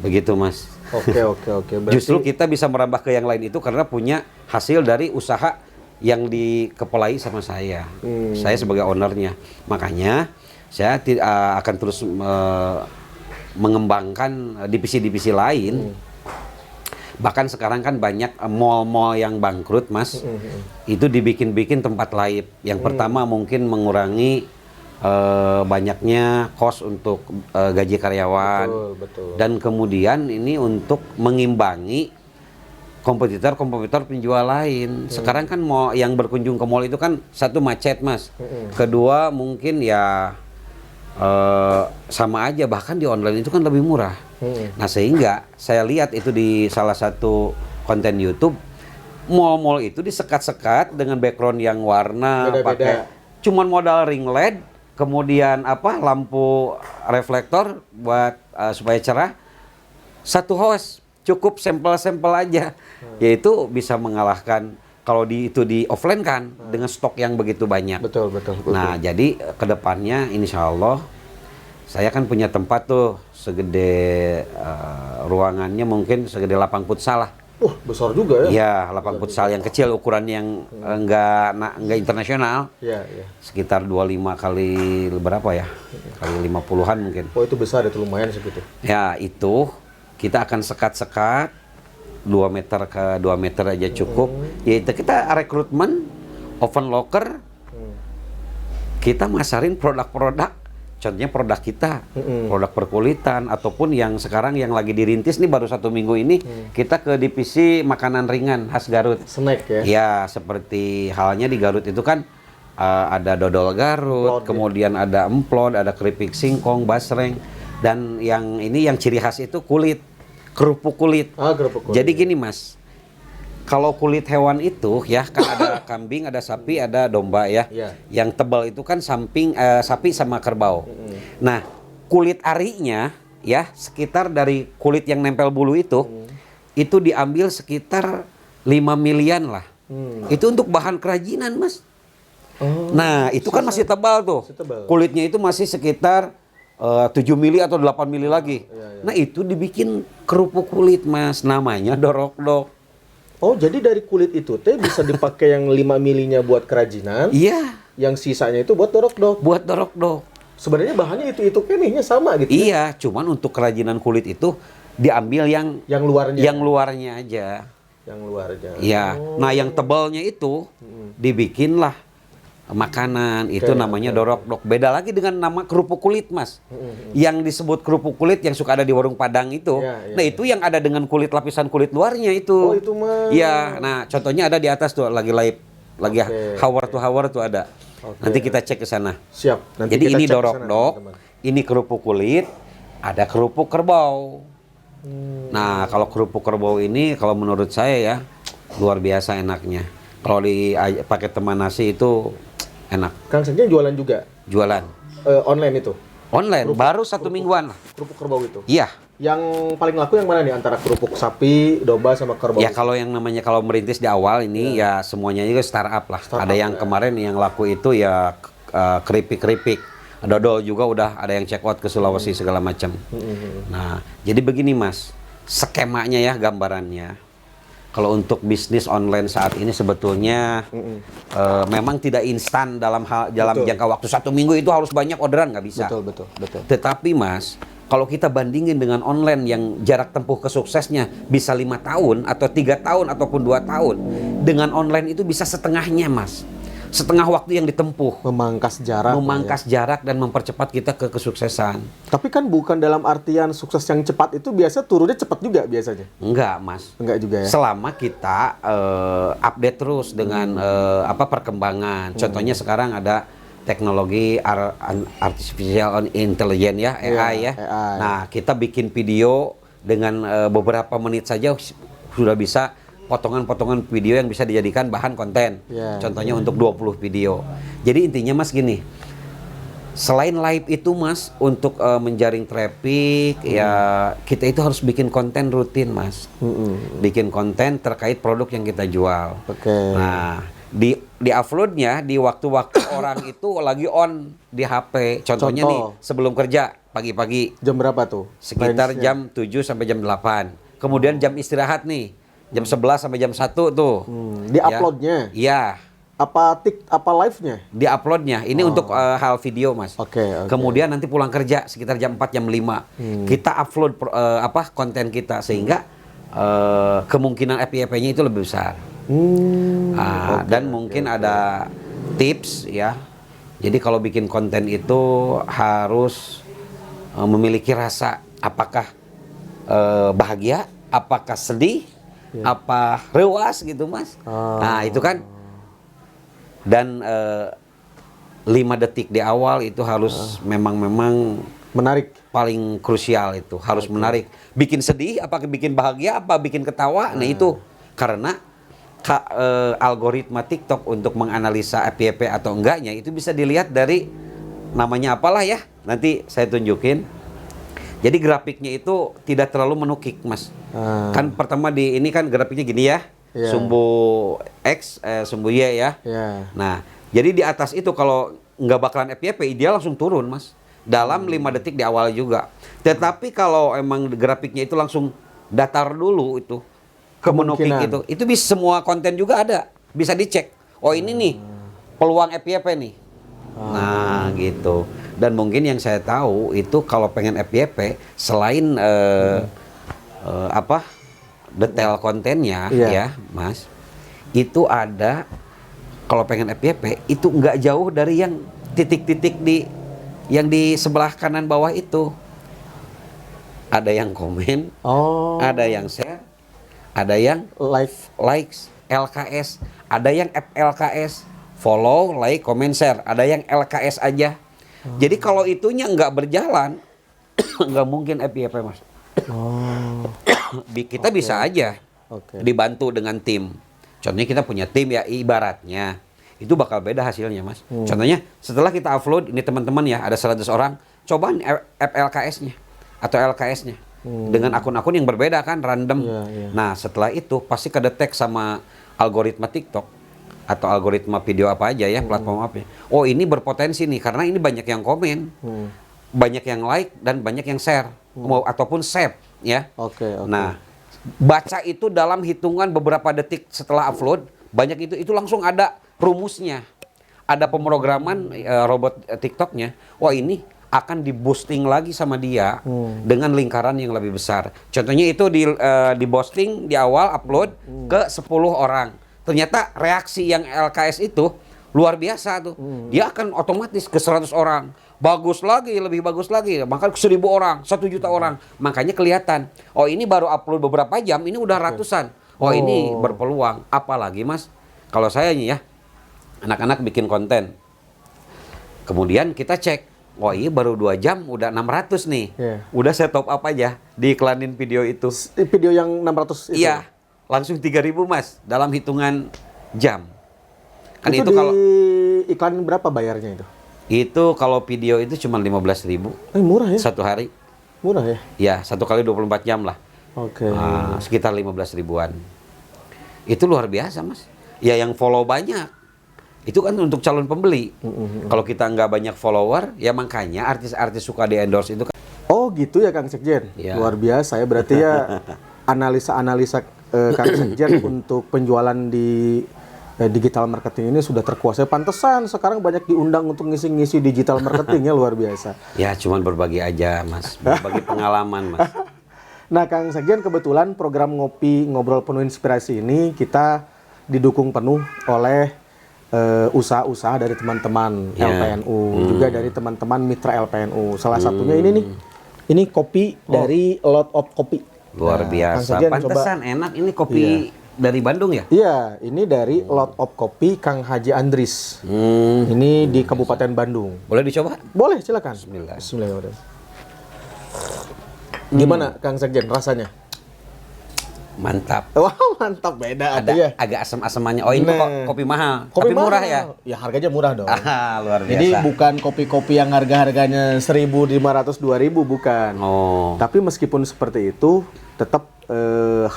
S1: Begitu Mas.
S2: Oke. Berarti...
S1: Justru kita bisa merambah ke yang lain itu karena punya hasil dari usaha yang dikepelai sama saya. Saya sebagai ownernya. Makanya saya akan terus mengembangkan divisi-divisi lain. Bahkan sekarang kan banyak mall-mall yang bangkrut Mas. Itu dibikin-bikin tempat lain. Yang pertama mungkin mengurangi banyaknya kos untuk gaji karyawan.
S2: Betul.
S1: Dan kemudian ini untuk mengimbangi kompetitor penjual lain. Sekarang kan mau yang berkunjung ke mall itu kan satu macet Mas. Kedua mungkin ya sama aja, bahkan di online itu kan lebih murah. Nah sehingga saya lihat itu di salah satu konten YouTube, mall-mall itu disekat-sekat dengan background yang warna, pakai cuman modal ring LED, kemudian lampu reflektor buat supaya cerah. Satu host cukup sampel-sampel aja, yaitu bisa mengalahkan kalau itu di offline kan dengan stok yang begitu banyak.
S2: Betul.
S1: Nah jadi kedepannya insya Allah saya kan punya tempat tuh segede ruangannya mungkin segede lapang futsal lah.
S2: Besar juga ya?
S1: Iya, lapang futsal yang kecil, ukuran yang enggak internasional.
S2: Iya.
S1: Sekitar 25 kali berapa ya? Kali 50-an mungkin.
S2: Oh itu besar, itu lumayan segitu.
S1: Ya itu kita akan sekat-sekat 2 meter ke 2 meter aja cukup. Yaitu kita rekrutmen, oven locker, kita masarin produk-produk. Contohnya produk kita, produk perkulitan, ataupun yang sekarang yang lagi dirintis nih baru 1 minggu ini, kita ke divisi makanan ringan khas Garut.
S2: Snack ya?
S1: Ya, seperti halnya di Garut itu kan ada dodol Garut, kemudian ada emplod, ada keripik singkong, basreng, dan yang ini yang ciri khas itu kerupuk kulit.
S2: Kerupuk kulit.
S1: Jadi gini Mas, kalau kulit hewan itu ya kan ada kambing, ada sapi, ada domba ya. Yang tebal itu kan sapi sama kerbau. Nah, kulit arinya ya sekitar dari kulit yang nempel bulu itu diambil sekitar 5 milian lah. Itu untuk bahan kerajinan Mas. Nah, itu kan masih tebal tuh. Kulitnya itu masih sekitar 7 mili atau 8 mili lagi. Nah, itu dibikin kerupuk kulit Mas, namanya dorok-dok.
S2: Oh, jadi dari kulit itu bisa dipakai yang 5 milinya buat kerajinan.
S1: Iya.
S2: Yang sisanya itu buat dorok-dok.
S1: Buat dorok-dok.
S2: Sebenarnya bahannya itu kayaknya sama gitu.
S1: Iya, cuman untuk kerajinan kulit itu diambil yang
S2: luarnya.
S1: Yang luarnya aja.
S2: Yang luarnya.
S1: Iya. Nah, yang tebalnya itu dibikinlah makanan, itu namanya dorok-dok. Beda lagi dengan nama kerupuk kulit Mas. Yang disebut kerupuk kulit yang suka ada di warung Padang itu. Nah, itu yang ada dengan kulit, lapisan kulit luarnya itu.
S2: Oh, itu mah.
S1: Iya, nah contohnya ada di atas tuh lagi hour tuh ada. Nanti kita cek ke sana.
S2: Siap. Nanti
S1: jadi
S2: kita
S1: ini
S2: cek
S1: dorok-dok, ini kerupuk kulit, ada kerupuk kerbau. Nah, kalau kerupuk kerbau ini kalau menurut saya ya luar biasa enaknya. Kalau pakai teman nasi itu enak.
S2: Kang Sengnya jualan juga?
S1: Jualan.
S2: Online itu?
S1: Online, baru 1 mingguan.
S2: Kerupuk kerbau itu?
S1: Iya.
S2: Yang paling laku yang mana nih antara kerupuk sapi, domba sama kerbau?
S1: Ya kalau yang namanya kalau merintis di awal ini ya semuanya juga startup lah. Ada yang kemarin yang laku itu ya keripik-keripik. Dodol juga udah ada yang check out ke Sulawesi segala macam. Nah, jadi begini Mas, skemanya ya gambarannya. Kalau untuk bisnis online saat ini sebetulnya memang tidak instan dalam
S2: Betul.
S1: jangka waktu 1 minggu itu harus banyak orderan, nggak bisa.
S2: Betul.
S1: Tetapi Mas, kalau kita bandingin dengan online yang jarak tempuh kesuksesnya bisa 5 tahun atau 3 tahun ataupun 2 tahun, dengan online itu bisa setengahnya Mas. Setengah waktu yang ditempuh.
S2: Memangkas jarak.
S1: Memangkas jarak dan mempercepat kita ke kesuksesan.
S2: Tapi kan bukan dalam artian sukses yang cepat itu biasa turunnya cepat juga biasanya.
S1: Enggak, Mas.
S2: Enggak juga ya.
S1: Selama kita update terus dengan perkembangan. Contohnya sekarang ada teknologi artificial intelligence ya, AI ya.
S2: AI.
S1: Nah, kita bikin video dengan beberapa menit saja sudah bisa potongan-potongan video yang bisa dijadikan bahan konten. Contohnya untuk 20 video. Jadi intinya Mas gini, selain live itu Mas, untuk menjaring traffic, ya kita itu harus bikin konten rutin Mas. Bikin konten terkait produk yang kita jual. Nah, di uploadnya di waktu-waktu orang itu lagi on di HP. Contohnya nih, sebelum kerja, pagi-pagi.
S2: Jam berapa tuh?
S1: Sekitar jam 7 sampai jam 8. Kemudian jam istirahat nih, jam 11 sampai jam 1 tuh.
S2: Di uploadnya?
S1: Iya.
S2: Apa live-nya?
S1: Di uploadnya. Ini untuk hal video Mas.
S2: Oke.
S1: Kemudian nanti pulang kerja sekitar jam 4, jam 5. Kita upload konten kita sehingga kemungkinan FYP-nya itu lebih besar. Dan mungkin ada tips ya. Jadi kalau bikin konten itu harus memiliki rasa apakah bahagia, apakah sedih, apa rewas gitu Mas. Nah itu kan. Dan 5 detik di awal itu harus memang
S2: menarik,
S1: paling krusial itu harus menarik. Bikin sedih, apakah bikin bahagia, apa bikin ketawa. Nah itu karena algoritma TikTok untuk menganalisa FYP atau enggaknya itu bisa dilihat dari namanya apalah ya. Nanti saya tunjukin. Jadi grafiknya itu tidak terlalu menukik Mas. Kan pertama ini kan grafiknya gini ya. Sumbu X, sumbu Y ya. Nah, jadi di atas itu kalau nggak bakalan FYP, dia langsung turun Mas. Dalam 5 detik di awal juga. Tetapi kalau emang grafiknya itu langsung datar dulu itu, ke menukik itu bisa semua konten juga ada. Bisa dicek. Oh ini nih, peluang FYP nih. Nah gitu. Dan mungkin yang saya tahu itu kalau pengen FYP, selain detail kontennya ya Mas, itu ada kalau pengen FYP itu nggak jauh dari yang titik-titik yang di sebelah kanan bawah itu. Ada yang komen, ada yang share, ada yang likes, LKS, ada yang FLKS, follow, like, comment, share, ada yang LKS aja. Jadi kalau itunya nggak berjalan, nggak mungkin FYP Mas. Kita bisa aja dibantu dengan tim. Contohnya kita punya tim ya, ibaratnya itu bakal beda hasilnya Mas. Contohnya setelah kita upload ini teman-teman ya ada 100 orang, coba FLKS-nya atau LKS-nya dengan akun-akun yang berbeda kan, random. Nah setelah itu pasti kedetek sama algoritma TikTok atau algoritma video apa aja ya, platform apa. Oh ini berpotensi nih karena ini banyak yang komen, banyak yang like dan banyak yang share ataupun save ya. Nah baca itu dalam hitungan beberapa detik setelah upload, banyak itu langsung ada rumusnya, ada pemrograman robot TikToknya. Wah ini akan di boosting lagi sama dia dengan lingkaran yang lebih besar. Contohnya itu di boosting di awal upload ke 10 orang. Ternyata reaksi yang LKS itu luar biasa tuh. Dia akan otomatis ke 100 orang. Bagus lagi, lebih bagus lagi. Maka ke 1000 orang, 1 juta orang. Makanya kelihatan. Oh ini baru upload beberapa jam, ini udah ratusan. Oh ini berpeluang. Apalagi Mas, kalau saya nih ya, anak-anak bikin konten. Kemudian kita cek. Oh iya baru 2 jam udah 600 nih. Udah saya top up aja, diiklanin video itu.
S2: Video yang 600 itu?
S1: Iya, langsung 3.000 Mas dalam hitungan jam. Kan
S2: itu
S1: kalau
S2: iklanin berapa bayarnya itu?
S1: Itu kalau video itu cuma 15.000.
S2: Murah ya?
S1: Satu hari.
S2: Murah ya?
S1: Ya, 1 kali 24 jam lah. Sekitar 15 ribuan. Itu luar biasa Mas. Ya yang follow banyak. Itu kan untuk calon pembeli. Kalau kita nggak banyak follower, ya makanya artis-artis suka di-endorse itu kan.
S2: Oh gitu ya Kang Sekjen? Luar biasa ya. Berarti ya analisa-analisa Kang Sekjen untuk penjualan di digital marketing ini sudah terkuasai. Pantesan sekarang banyak diundang untuk ngisi-ngisi digital marketing ya, luar biasa.
S1: Ya, cuman berbagi aja, Mas. Berbagi pengalaman, Mas.
S2: Nah, Kang Sekjen, kebetulan program Ngopi Ngobrol Penuh Inspirasi ini kita didukung penuh oleh usaha-usaha dari teman-teman LPNU, juga dari teman-teman mitra LPNU. Salah satunya ini kopi dari Lot of Kopi.
S1: Luar biasa. Pantesan enak ini kopi dari Bandung ya?
S2: Iya, ini dari Lot of Kopi Kang Haji Andris. Ini di Kabupaten Bandung.
S1: Boleh dicoba?
S2: Boleh, silakan.
S1: Bismillah.
S2: Gimana Kang Sekjen rasanya?
S1: Mantap.
S2: Wow, mantap, beda
S1: Ada
S2: ya.
S1: agak asam-asamannya. Oh, ini kopi mahal.
S2: Kopi
S1: Tapi murah
S2: mahal.
S1: ya?
S2: Ya harganya murah dong.
S1: Luar biasa.
S2: Jadi bukan kopi-kopi yang harga-harganya 1.500 2.000 bukan.
S1: Oh.
S2: Tapi meskipun seperti itu tetap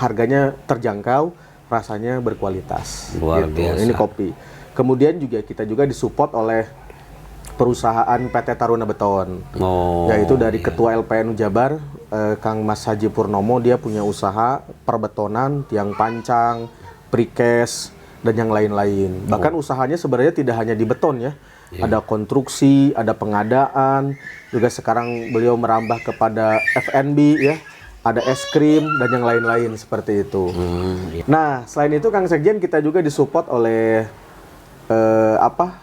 S2: harganya terjangkau, rasanya berkualitas.
S1: Luar biasa.
S2: Ini kopi. Kemudian juga kita juga disupport oleh perusahaan PT Taruna Beton.
S1: Oh.
S2: Yaitu dari Ketua LPNU Jabar, Kang Mas Haji Purnomo, dia punya usaha perbetonan, tiang pancang, precast, dan yang lain-lain. Bahkan usahanya sebenarnya tidak hanya di beton ya. Ada konstruksi, ada pengadaan, juga sekarang beliau merambah kepada F&B ya. Ada es krim dan yang lain-lain seperti itu. Nah, selain itu Kang Sekjen, kita juga disupport oleh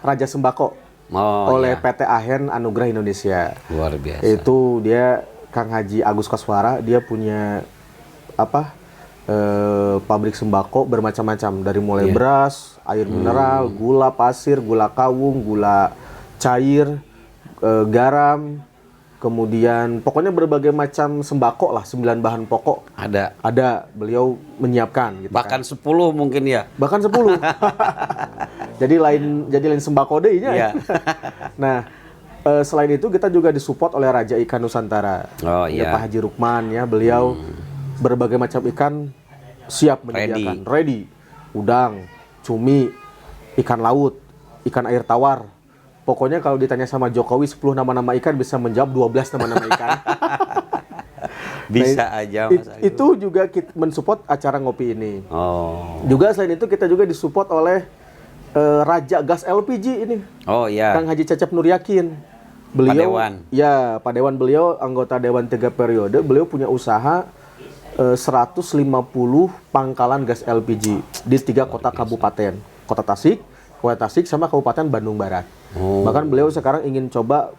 S2: Raja Sembako. Oleh PT Ahen Anugerah Indonesia.
S1: Luar biasa.
S2: Itu dia Kang Haji Agus Koswara, dia punya pabrik sembako bermacam-macam, dari mulai beras, air mineral, gula pasir, gula kawung, gula cair, garam, kemudian pokoknya berbagai macam sembako lah, 9 bahan pokok ada beliau menyiapkan gitu.
S1: Bahkan 10 mungkin ya.
S2: Bahkan 10. Jadi lain sembako deh ya. Nah, selain itu kita juga disupport oleh Raja Ikan Nusantara. Pak Haji Rukman ya, beliau berbagai macam ikan siap menyediakan. Ready. Udang, cumi, ikan laut, ikan air tawar. Pokoknya kalau ditanya sama Jokowi 10 nama-nama ikan, bisa menjawab 12 nama-nama ikan.
S1: Bisa aja Mas Agus.
S2: Itu juga kita mensupport acara ngopi ini.
S1: Oh.
S2: Juga selain itu kita juga disupport oleh Raja Gas LPG ini.
S1: Oh iya.
S2: Kang Haji Cecep Nur Yakin. Beliau Pak Dewan, beliau anggota Dewan 3 periode, beliau punya usaha 150 pangkalan gas LPG di 3 kota kabupaten. Kota Tasik sama Kabupaten Bandung Barat. Bahkan beliau sekarang ingin coba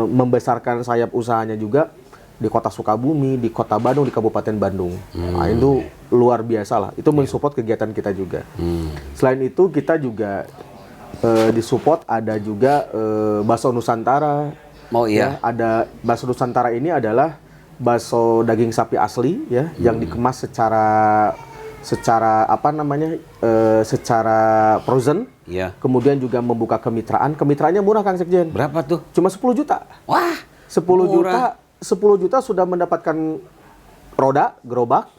S2: membesarkan sayap usahanya juga di Kota Sukabumi, di Kota Bandung, di Kabupaten Bandung. Nah, itu luar biasa lah. Itu mensupport kegiatan kita juga. Selain itu kita juga disupport ada juga bakso Nusantara.
S1: Oh iya.
S2: Ya, ada bakso Nusantara ini adalah bakso daging sapi asli ya, yang dikemas secara secara frozen.
S1: Iya.
S2: Kemudian juga membuka kemitraan. Kemitraannya murah Kang Sekjen.
S1: Berapa tuh?
S2: Cuma 10 juta.
S1: Wah,
S2: 10 juta. 10 juta sudah mendapatkan roda, gerobak.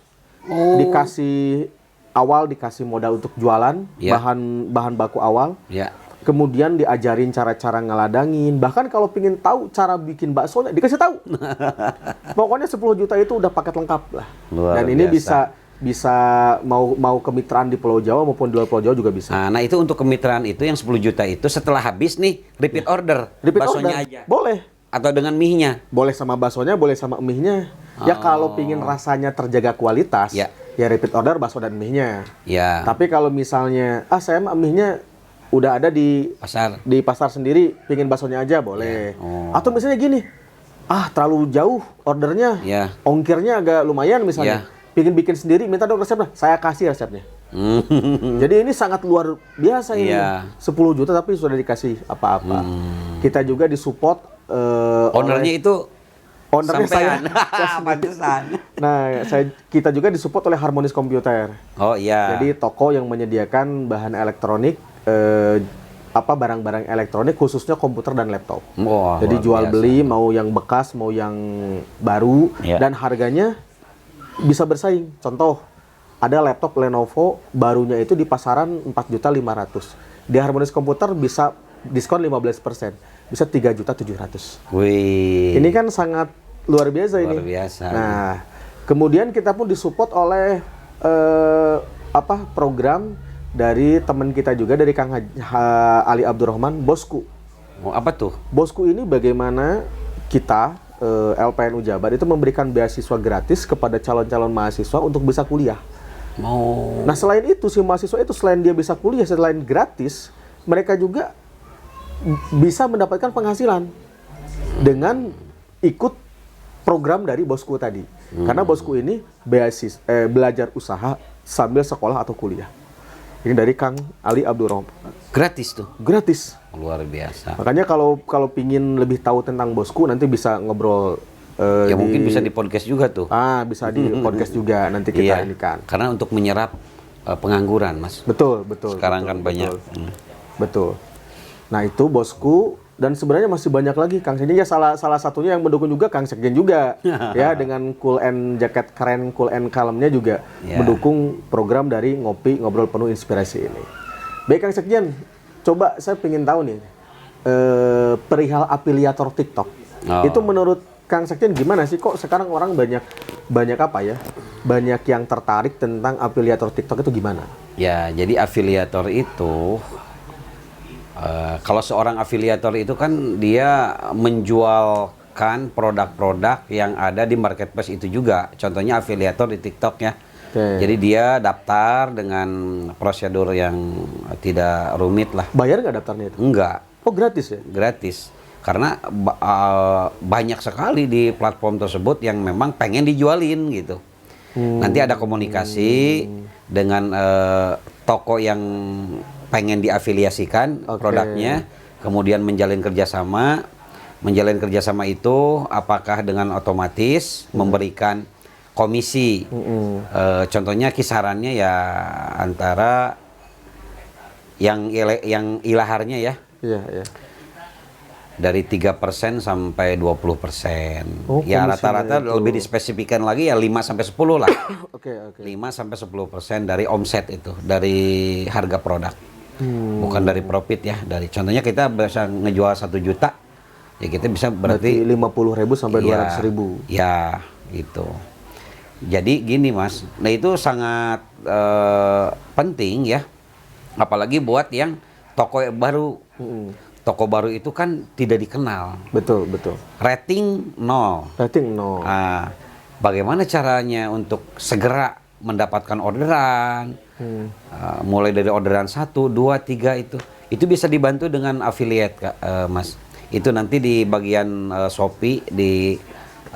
S2: Dikasih modal untuk jualan, bahan baku awal.
S1: Ya.
S2: Kemudian diajarin cara-cara ngeladangin. Bahkan kalau pingin tahu cara bikin baksonya, dikasih tahu. Pokoknya 10 juta itu udah paket lengkap lah. Dan ini bisa mau kemitraan di Pulau Jawa maupun di luar Pulau Jawa juga bisa.
S1: Nah, itu untuk kemitraan itu yang 10 juta itu setelah habis nih repeat order. Baksonya aja.
S2: Boleh.
S1: Atau dengan mie-nya.
S2: Boleh sama baksonya, boleh sama mie-nya. Ya kalau pingin rasanya terjaga kualitas, ya repeat order bakso dan mie-nya.
S1: Ya.
S2: Tapi kalau misalnya saya mie-nya udah ada di pasar sendiri, pingin baksonya aja boleh. Atau misalnya gini, terlalu jauh ordernya, ongkirnya agak lumayan misalnya. Pingin bikin sendiri, minta dong resepnya, saya kasih resepnya. Jadi ini sangat luar biasa ini. 10 juta tapi sudah dikasih apa-apa. Kita juga disupport
S1: ownernya itu
S2: ownernya saya.
S1: Pantesan.
S2: Nah, kita juga disupport oleh Harmonis Komputer.
S1: Oh iya.
S2: Jadi toko yang menyediakan bahan elektronik, barang-barang elektronik khususnya komputer dan laptop. Jadi jual beli mau yang bekas mau yang baru dan harganya bisa bersaing. Contoh, ada laptop Lenovo barunya itu di pasaran 4.500.000. Di Harmonis Komputer bisa diskon 15%. Bisa 3.700.000.
S1: Wih.
S2: Ini kan sangat luar biasa ini.
S1: Luar biasa.
S2: Nah, Kemudian kita pun disupport oleh program dari teman kita juga dari Kang Ali Abdurrahman, Bosku.
S1: Oh, apa tuh?
S2: Bosku ini bagaimana kita LPNU Jabar itu memberikan beasiswa gratis kepada calon-calon mahasiswa untuk bisa kuliah.
S1: Mau.
S2: Nah selain itu si mahasiswa itu selain dia bisa kuliah, selain gratis, mereka juga bisa mendapatkan penghasilan dengan ikut program dari Bosku tadi. Karena Bosku ini belajar usaha sambil sekolah atau kuliah. Ini dari Kang Ali Abdurrahman.
S1: Gratis tuh.
S2: Gratis.
S1: Luar biasa.
S2: Makanya kalau pingin lebih tahu tentang Bosku nanti bisa ngobrol
S1: Ya mungkin bisa di podcast juga tuh.
S2: Bisa di podcast juga nanti kita ini kan.
S1: Karena untuk menyerap pengangguran, Mas.
S2: Betul.
S1: Sekarang kan banyak.
S2: Betul. Nah, itu Bosku dan sebenarnya masih banyak lagi Kang Sekjen ya salah satunya yang mendukung juga Kang Sekjen juga ya dengan cool and jaket keren, cool and kalemnya juga mendukung program dari Ngobrol Penuh Inspirasi ini. Baik Kang Sekjen, coba saya pengen tahu nih perihal afiliator TikTok. Itu menurut Kang Sekjen gimana sih, kok sekarang orang banyak apa ya? Banyak yang tertarik tentang afiliator TikTok itu gimana?
S1: Ya, jadi afiliator itu kalau seorang afiliator itu kan dia menjualkan produk-produk yang ada di marketplace itu juga. Contohnya afiliator di TikTok ya. Jadi dia daftar dengan prosedur yang tidak rumit lah.
S2: Bayar nggak daftarnya itu?
S1: Enggak.
S2: Oh gratis ya?
S1: Gratis. Karena banyak sekali di platform tersebut yang memang pengen dijualin gitu. Nanti ada komunikasi dengan toko yang pengen diafiliasikan produknya, kemudian menjalin kerjasama itu apakah dengan otomatis memberikan komisi, contohnya kisarannya ya antara yang ilaharnya ya, dari 3% sampai 20%. Ya rata-rata lebih dispesifikan lagi ya 5-10 lah. 5-10% dari omset itu, dari harga produk. Bukan dari profit ya, dari contohnya kita bisa ngejual 1 juta ya kita bisa berarti
S2: 50.000 sampai 200.000
S1: ya gitu. Jadi gini Mas, nah itu sangat penting ya, apalagi buat yang toko baru. Toko baru itu kan tidak dikenal,
S2: betul
S1: rating 0. Bagaimana caranya untuk segera mendapatkan orderan? Mulai dari orderan 1, 2, 3 itu bisa dibantu dengan affiliate Mas. Itu nanti di bagian Shopee di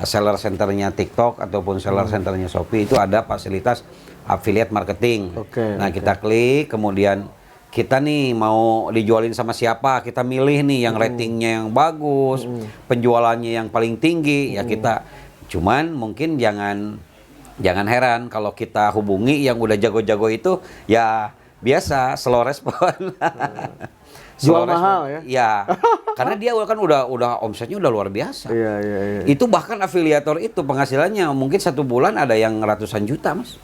S1: seller centernya TikTok ataupun seller centernya Shopee itu ada fasilitas affiliate marketing. Nah kita klik, kemudian kita nih mau dijualin sama siapa, kita milih nih yang ratingnya yang bagus, penjualannya yang paling tinggi ya kita. Cuman mungkin jangan heran kalau kita hubungi yang udah jago-jago itu ya biasa slow respon.
S2: Jual mahal ya?
S1: Ya, karena dia kan udah omsetnya udah luar biasa.
S2: Iya.
S1: Itu bahkan afiliator itu penghasilannya mungkin 1 bulan ada yang ratusan juta Mas.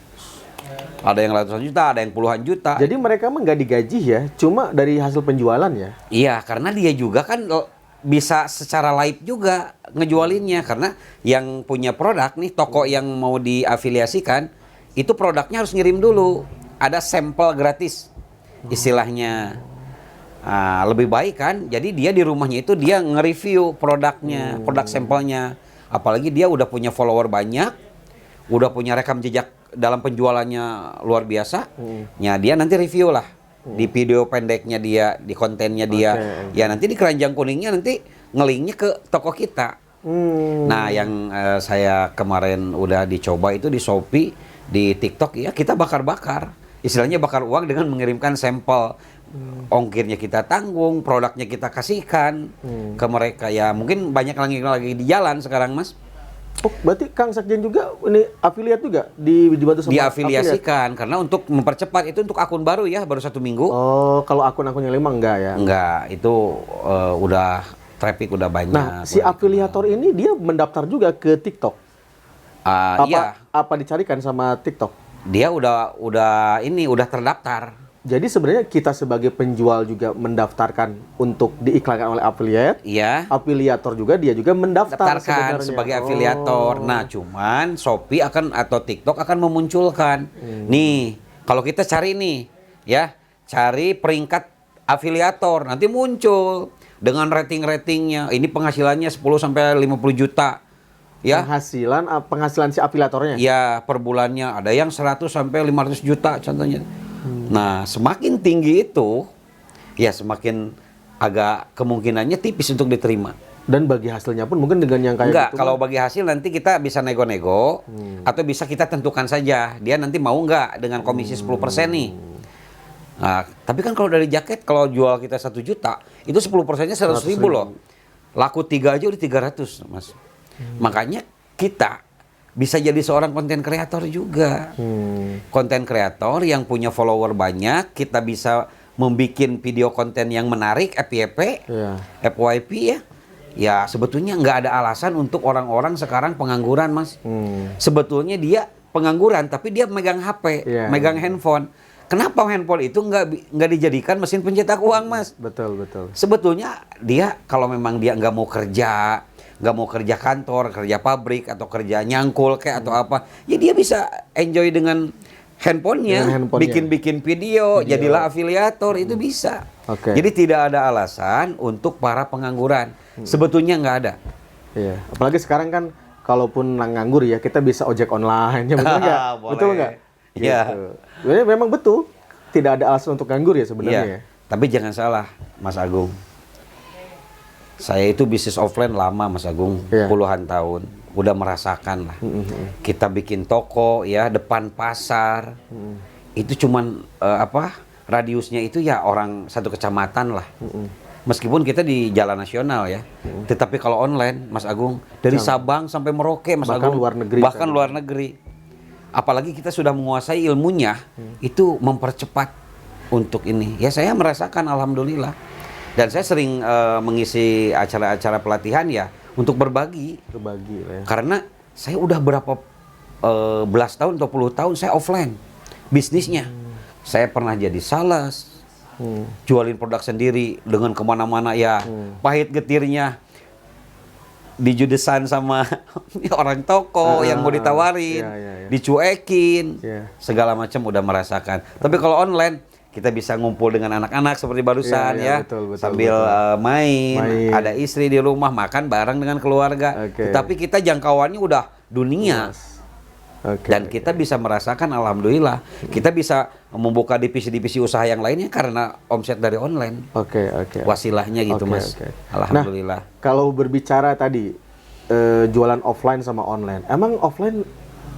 S1: Ada yang ratusan juta, ada yang puluhan juta.
S2: Jadi mereka mah nggak digaji ya, cuma dari hasil penjualan ya?
S1: Iya, karena dia juga kan bisa secara live juga ngejualinnya, karena yang punya produk nih, toko yang mau diafiliasikan itu produknya harus ngirim dulu, ada sampel gratis istilahnya. Lebih baik kan, jadi dia di rumahnya itu dia nge-review produknya, produk sampelnya, apalagi dia udah punya follower banyak, udah punya rekam jejak dalam penjualannya luar biasa. Ya dia nanti review lah di video pendeknya dia, di kontennya dia. Ya nanti di keranjang kuningnya nanti ngelinknya ke toko kita. Nah yang saya kemarin udah dicoba itu di Shopee, di TikTok ya kita bakar-bakar. Istilahnya bakar uang dengan mengirimkan sampel. Ongkirnya kita tanggung, produknya kita kasihkan ke mereka. Ya mungkin banyak lagi di jalan sekarang Mas.
S2: Oh, berarti Kang Sekjen juga ini afiliat juga dibantu sama
S1: diafiliasikan afiliat? Karena untuk mempercepat itu untuk akun baru ya, baru 1 minggu.
S2: Oh, kalau akun-akun yang 5 enggak ya?
S1: Enggak, itu udah traffic udah banyak.
S2: Nah, si afiliator ini dia mendaftar juga ke TikTok.
S1: Iya.
S2: Apa dicarikan sama TikTok?
S1: Dia udah terdaftar.
S2: Jadi sebenarnya kita sebagai penjual juga mendaftarkan untuk diiklankan oleh affiliate.
S1: Iya.
S2: Afiliator juga dia juga mendaftar
S1: Daftarkan
S2: sebenarnya.
S1: sebagai afiliator. Nah, cuman Shopee atau TikTok akan memunculkan. Nih, kalau kita cari nih, ya, cari peringkat afiliator, nanti muncul dengan rating-ratingnya. Ini penghasilannya 10 sampai 50 juta. Ya.
S2: Penghasilan si afiliatornya.
S1: Ya, per bulannya ada yang 100 sampai 500 juta contohnya. Nah, semakin tinggi itu, ya semakin agak kemungkinannya tipis untuk diterima.
S2: Dan bagi hasilnya pun mungkin dengan yang kayak
S1: Enggak,
S2: gitu.
S1: kalau bagi hasil nanti kita bisa nego-nego atau bisa kita tentukan saja dia nanti mau nggak dengan komisi 10% nih. Nah, tapi kan kalau dari jaket kalau jual kita 1 juta itu 10%-nya 100.000 loh. Laku 3 aja udah 300, Mas. Makanya kita bisa jadi seorang konten kreator juga. Konten kreator yang punya follower banyak, kita bisa membuat video konten yang menarik, FYP, FYP ya. Ya sebetulnya nggak ada alasan untuk orang-orang sekarang pengangguran, Mas. Sebetulnya dia pengangguran, tapi dia megang HP, megang handphone. Kenapa handphone itu nggak dijadikan mesin pencetak uang, Mas?
S2: Betul, betul.
S1: Sebetulnya dia kalau memang dia nggak mau kerja kantor, kerja pabrik atau kerja nyangkul kayak atau apa, ya dia bisa enjoy dengan handphonenya, bikin video, jadilah afiliator, itu bisa. Jadi tidak ada alasan untuk para pengangguran. Sebetulnya nggak ada.
S2: Iya. Apalagi sekarang kan, kalaupun nganggur ya kita bisa ojek online, ya betul nggak? Betul nggak?
S1: Iya.
S2: Gitu. Memang betul. Tidak ada alasan untuk nganggur ya sebenarnya.
S1: Iya. Tapi jangan salah, Mas Agung. Saya itu bisnis offline lama, Mas Agung, puluhan tahun. Udah merasakan lah. Kita bikin toko ya depan pasar. Itu cuman radiusnya itu ya orang satu kecamatan lah. Meskipun kita di jalan nasional ya. Tetapi kalau online, Mas Agung, dari Sabang sampai Merauke, Mas Agung, bahkan luar negeri. Apalagi kita sudah menguasai ilmunya, itu mempercepat untuk ini. Ya saya merasakan alhamdulillah. Dan saya sering mengisi acara-acara pelatihan ya untuk berbagi. Ya. Karena saya udah berapa belas tahun atau puluh tahun saya offline bisnisnya. Saya pernah jadi sales, jualin produk sendiri dengan kemana-mana ya. Pahit getirnya dijudesan sama orang toko yang mau ditawarin, dicuekin, segala macam udah merasakan. Tapi kalau online kita bisa ngumpul dengan anak-anak seperti barusan betul, sambil main, ada istri di rumah, makan bareng dengan keluarga. Tapi kita jangkauannya udah dunia. Dan kita bisa merasakan alhamdulillah, kita bisa membuka divisi-divisi usaha yang lainnya karena omset dari online. Wasilahnya gitu, Mas. Alhamdulillah.
S2: Nah, kalau berbicara tadi jualan offline sama online, emang offline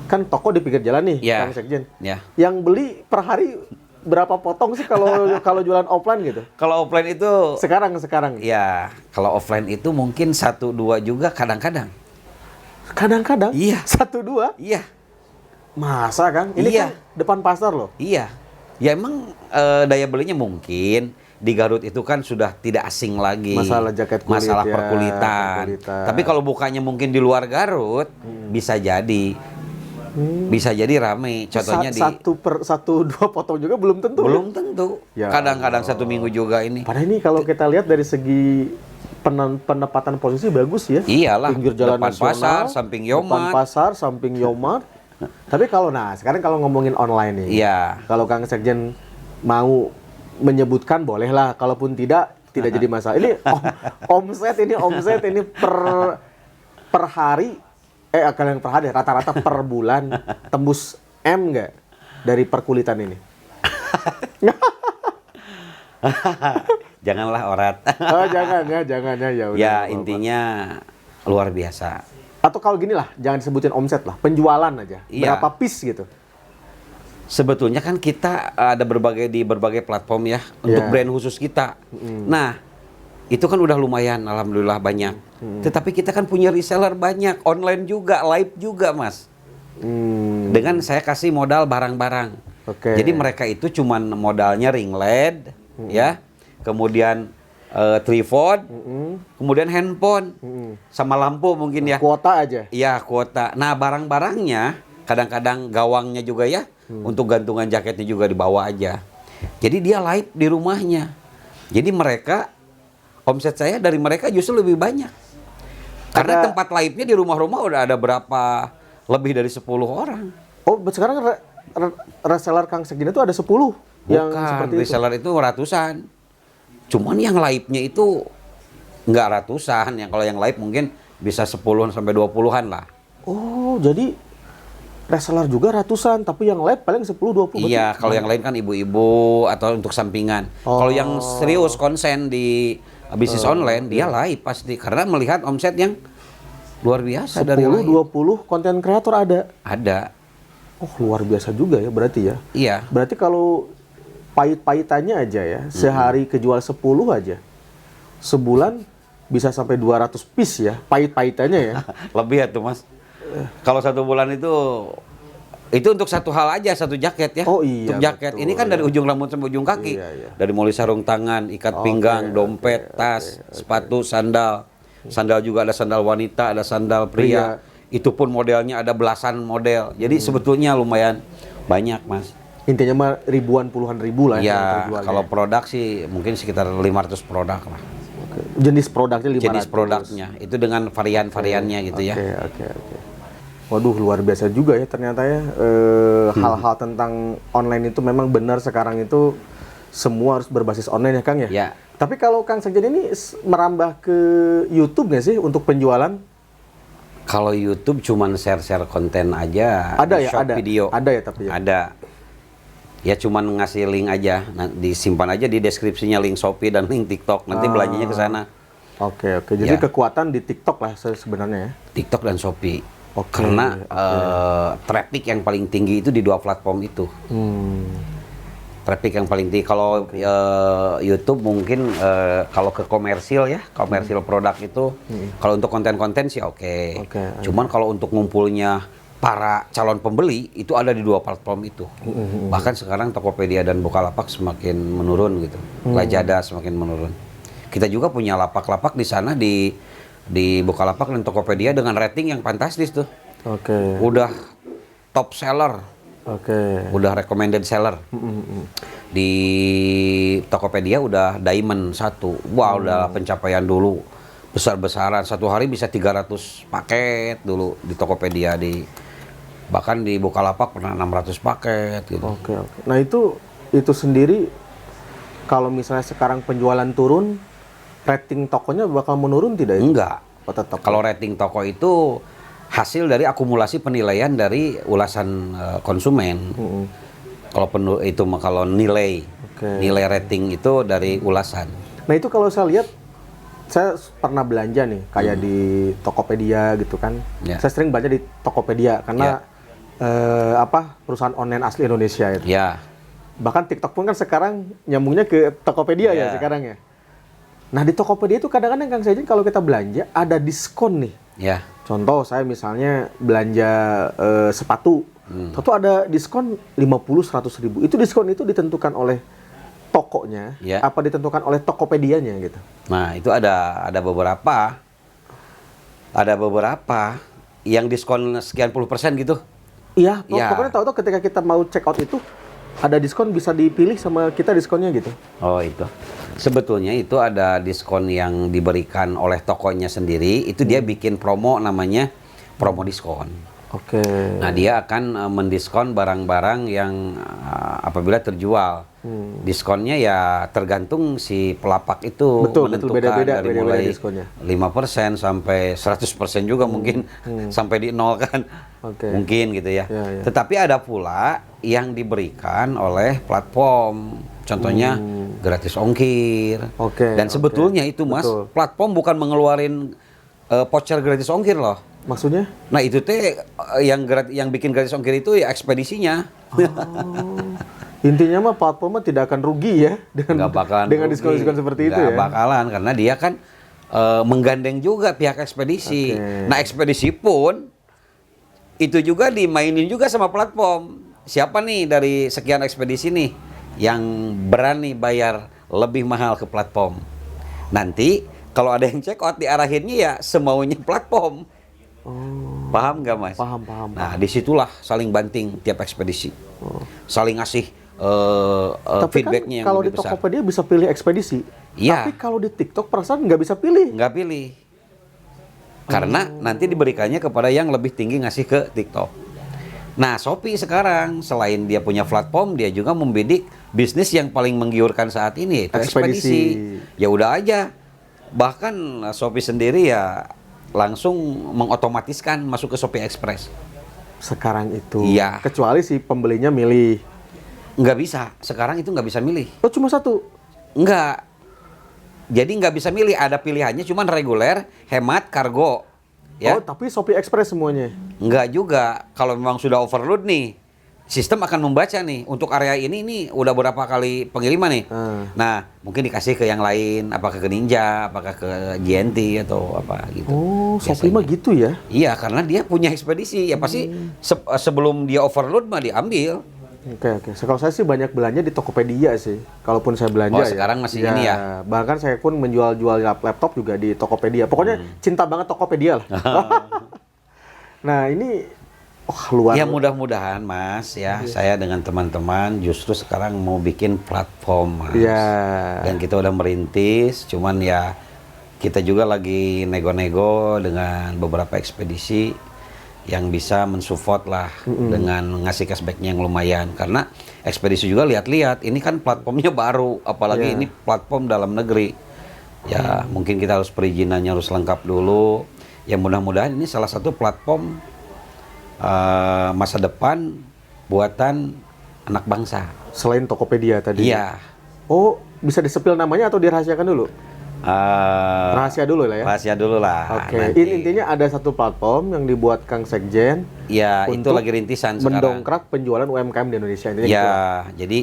S2: kan toko di pinggir jalan nih, Kang Sekjen. Yang beli per hari berapa potong sih kalau jualan offline gitu?
S1: Kalau offline itu
S2: sekarang.
S1: Ya, kalau offline itu mungkin 1-2 juga kadang-kadang.
S2: Kadang-kadang?
S1: Iya.
S2: 1-2?
S1: Iya.
S2: Masa, Kang? Ini kan depan pasar loh.
S1: Iya. Ya emang daya belinya mungkin di Garut itu kan sudah tidak asing lagi.
S2: Masalah jaket kulit,
S1: masalah perkulitan. Tapi kalau bukanya mungkin di luar Garut, bisa jadi. Bisa jadi rame. Contohnya
S2: satu dua potong juga belum tentu.
S1: Belum tentu. Kadang-kadang 1 minggu juga ini.
S2: Padahal ini kalau kita lihat dari segi penempatan posisi bagus ya.
S1: Iyalah.
S2: Pinggir jalan
S1: depan
S2: nasional,
S1: pasar, samping Yomart.
S2: Depan pasar, samping Yomart. Tapi sekarang kalau ngomongin online nih.
S1: Iya.
S2: Kalau Kang Sekjen mau menyebutkan bolehlah. Kalaupun tidak jadi masalah. Ini omset ini per hari. Kalian per hari, rata-rata per bulan tembus M nggak dari perkulitan ini?
S1: Janganlah orat.
S2: Jangan ya. Udah,
S1: ya intinya luar biasa.
S2: Atau kalau gini lah, jangan disebutin omset lah, penjualan aja.
S1: Iya.
S2: Berapa piece gitu?
S1: Sebetulnya kan kita ada di berbagai platform ya untuk brand khusus kita. Nah, itu kan udah lumayan, alhamdulillah banyak. Tetapi kita kan punya reseller banyak, online juga, live juga, Mas. Dengan saya kasih modal barang-barang. Jadi mereka itu cuman modalnya ring LED, ya, kemudian tripod, kemudian handphone, sama lampu mungkin ya.
S2: Kuota aja?
S1: Iya, kuota. Nah, barang-barangnya, kadang-kadang gawangnya juga ya, untuk gantungan jaketnya juga dibawa aja. Jadi dia live di rumahnya. Jadi mereka, omset saya dari mereka justru lebih banyak. Karena tempat live-nya di rumah-rumah udah ada berapa, lebih dari 10 orang.
S2: Oh, sekarang reseller Kang Sekjen itu ada 10 yang
S1: Bukan,
S2: seperti itu.
S1: reseller itu ratusan. Cuman yang live-nya itu nggak ratusan. Yang kalau yang live mungkin bisa 10 sampai 20-an lah.
S2: Oh, jadi reseller juga ratusan, tapi yang live paling 10-20.
S1: Iya, kalau yang lain kan ibu-ibu atau untuk sampingan. Kalau yang serius konsen di bisnis online, dia live pasti. Karena melihat omset yang luar biasa dari live.
S2: 10-20 konten kreator ada.
S1: Ada.
S2: Oh, luar biasa juga ya berarti ya.
S1: Iya.
S2: Berarti kalau pahit-pahitannya aja ya, sehari kejual 10 aja. Sebulan bisa sampai 200 piece ya, pahit-pahitannya ya.
S1: Lebih ya tuh, Mas. Kalau 1 bulan itu untuk satu hal aja, satu jaket ya.
S2: Oh iya,
S1: Untuk jaket.
S2: betul,
S1: Ini kan dari ujung rambut sampai ujung kaki.
S2: Iya, iya.
S1: Dari mulai sarung tangan, ikat pinggang, dompet, tas, sepatu, sandal. Sandal juga ada sandal wanita, ada sandal pria. Itu pun modelnya ada belasan model. Jadi sebetulnya lumayan banyak, Mas.
S2: Intinya mah ribuan puluhan ribu lah yang
S1: Ya,
S2: terjual
S1: kalau
S2: ya.
S1: produk sih mungkin sekitar 500 produk lah.
S2: Oke. Jenis produknya 500.
S1: Jenis produknya. Itu dengan varian-variannya gitu ya.
S2: Oke. Waduh, luar biasa juga ya ternyata ya. Hal-hal tentang online itu memang benar sekarang itu semua harus berbasis online ya Kang ya?
S1: Ya.
S2: Tapi kalau Kang Sekjen ini merambah ke YouTube nggak sih untuk penjualan?
S1: Kalau YouTube cuman share-share konten aja.
S2: Ada ya?
S1: short
S2: Ada.
S1: video.
S2: Ada ya tapi ya?
S1: Ada. Ya cuman ngasih link aja. Nah, disimpan aja di deskripsinya link Shopee dan link TikTok. Nanti belanjanya ke sana.
S2: Oke. Jadi
S1: Ya.
S2: kekuatan di TikTok lah sebenarnya ya?
S1: TikTok dan Shopee.
S2: Oke,
S1: Karena traffic yang paling tinggi itu di 2 platform itu. Traffic yang paling tinggi. Kalau YouTube mungkin kalau ke komersil ya, komersil produk itu, kalau untuk konten-konten sih oke. Cuman kalau untuk ngumpulnya para calon pembeli itu ada di 2 platform itu. Bahkan sekarang Tokopedia dan Bukalapak semakin menurun gitu. Lazada semakin menurun. Kita juga punya lapak-lapak di sana di Bukalapak dan Tokopedia dengan rating yang fantastis tuh.
S2: Oke.
S1: Udah top seller.
S2: Oke.
S1: Udah recommended seller. Di Tokopedia udah diamond 1. Wah, udah pencapaian dulu besar-besaran. Satu hari bisa 300 paket dulu di Tokopedia, bahkan di Bukalapak pernah 600 paket gitu.
S2: Oke. Nah, itu sendiri kalau misalnya sekarang penjualan turun, rating tokonya bakal menurun tidak ya?
S1: Enggak.
S2: Oh, tetap.
S1: Kalau rating toko itu hasil dari akumulasi penilaian dari ulasan konsumen. Kalau nilai rating itu dari ulasan.
S2: Nah, itu kalau saya lihat, saya pernah belanja nih kayak di Tokopedia gitu kan.
S1: Ya.
S2: Saya sering belanja di Tokopedia karena perusahaan online asli Indonesia itu.
S1: Ya.
S2: Bahkan TikTok pun kan sekarang nyambungnya ke Tokopedia ya sekarang ya. Nah, di Tokopedia itu kadang-kadang Kang Sekjen kalau kita belanja ada diskon nih.
S1: Ya.
S2: Contoh saya misalnya belanja sepatu. Tentu ada diskon 50-100 ribu. Itu diskon itu ditentukan oleh tokonya, apa ditentukan oleh Tokopedianya gitu?
S1: Nah, itu ada beberapa yang diskon sekian puluh persen gitu.
S2: Iya, pokoknya tahu-tahu ketika kita mau check out itu ada diskon, bisa dipilih sama kita diskonnya gitu.
S1: Oh, itu. Sebetulnya itu ada diskon yang diberikan oleh tokonya sendiri. Itu dia bikin promo, namanya promo diskon.
S2: Oke.
S1: Nah, dia akan mendiskon barang-barang yang apabila terjual. Diskonnya ya tergantung si pelapak itu menentukan
S2: beda-beda,
S1: dari mulai
S2: diskonnya.
S1: 5% sampai 100% juga mungkin sampai di 0 kan. Mungkin gitu ya. Tetapi ada pula yang diberikan oleh platform. Contohnya gratis ongkir. Dan sebetulnya itu Mas, platform bukan mengeluarin voucher gratis ongkir loh.
S2: Maksudnya?
S1: Nah, itu teh yang bikin gratis ongkir itu ya ekspedisinya.
S2: Intinya mah platformnya tidak akan rugi ya dengan diskon-diskon seperti itu ya.
S1: Nggak bakalan, karena dia kan menggandeng juga pihak ekspedisi. Nah, ekspedisi pun itu juga dimainin juga sama platform. Siapa nih dari sekian ekspedisi nih yang berani bayar lebih mahal ke platform? Nanti kalau ada yang check out diarahinnya ya semaunya platform. Paham nggak Mas?
S2: Paham.
S1: Nah, disitulah saling banting tiap ekspedisi. Saling ngasih
S2: Tapi
S1: feedbacknya
S2: kan
S1: yang
S2: kalau di
S1: lebih besar.
S2: Tokopedia bisa pilih ekspedisi.
S1: Iya.
S2: Tapi kalau di TikTok perasaan nggak bisa pilih.
S1: Nggak pilih. Karena nanti diberikannya kepada yang lebih tinggi ngasih ke TikTok. Nah, Shopee sekarang selain dia punya platform, dia juga membidik bisnis yang paling menggiurkan saat ini yaitu ekspedisi. Ya udah aja. Bahkan Shopee sendiri ya langsung mengotomatiskan masuk ke Shopee Express.
S2: Sekarang itu.
S1: Iya.
S2: Kecuali si pembelinya milih.
S1: Nggak bisa. Sekarang itu nggak bisa milih.
S2: Oh, cuma satu.
S1: Nggak. Jadi nggak bisa milih. Ada pilihannya cuman reguler, hemat, kargo. Ya.
S2: Oh, tapi Shopee Express semuanya.
S1: Nggak juga. Kalau memang sudah overload nih, sistem akan membaca nih. Untuk area ini udah berapa kali pengiriman nih. Nah, mungkin dikasih ke yang lain. Apakah ke Ninja, apakah ke GNT atau apa gitu.
S2: Oh, Shopee mah gitu ya?
S1: Iya, karena dia punya ekspedisi. Ya pasti sebelum dia overload mah diambil.
S2: Oke. Kalau saya sih banyak belanja di Tokopedia sih. Kalaupun saya belanja
S1: Oh, sekarang masih ini ya?
S2: Bahkan saya pun menjual laptop juga di Tokopedia. Pokoknya cinta banget Tokopedia lah. Nah, ini luar.
S1: Ya mudah-mudahan Mas ya, saya dengan teman-teman justru sekarang mau bikin platform Mas.
S2: Iya.
S1: Dan kita udah merintis, cuman ya kita juga lagi nego-nego dengan beberapa ekspedisi yang bisa mensupport lah dengan ngasih cashbacknya yang lumayan. Karena ekspedisi juga lihat-lihat, ini kan platformnya baru, apalagi ini platform dalam negeri. Ya mungkin kita harus perizinannya harus lengkap dulu. Ya mudah-mudahan ini salah satu platform masa depan buatan anak bangsa.
S2: Selain Tokopedia tadi.
S1: Iya.
S2: Oh, bisa disepil namanya atau dirahasiakan dulu? Rahasia dulu lah ya.
S1: Rahasia dulu lah.
S2: Oke.
S1: Nanti.
S2: Intinya ada satu platform yang dibuat Kang Sekjen.
S1: Ya, itu
S2: untuk
S1: lagi rintisan sekarang.
S2: mendongkrak penjualan UMKM di Indonesia. Intinya
S1: Ya,
S2: gitu.
S1: jadi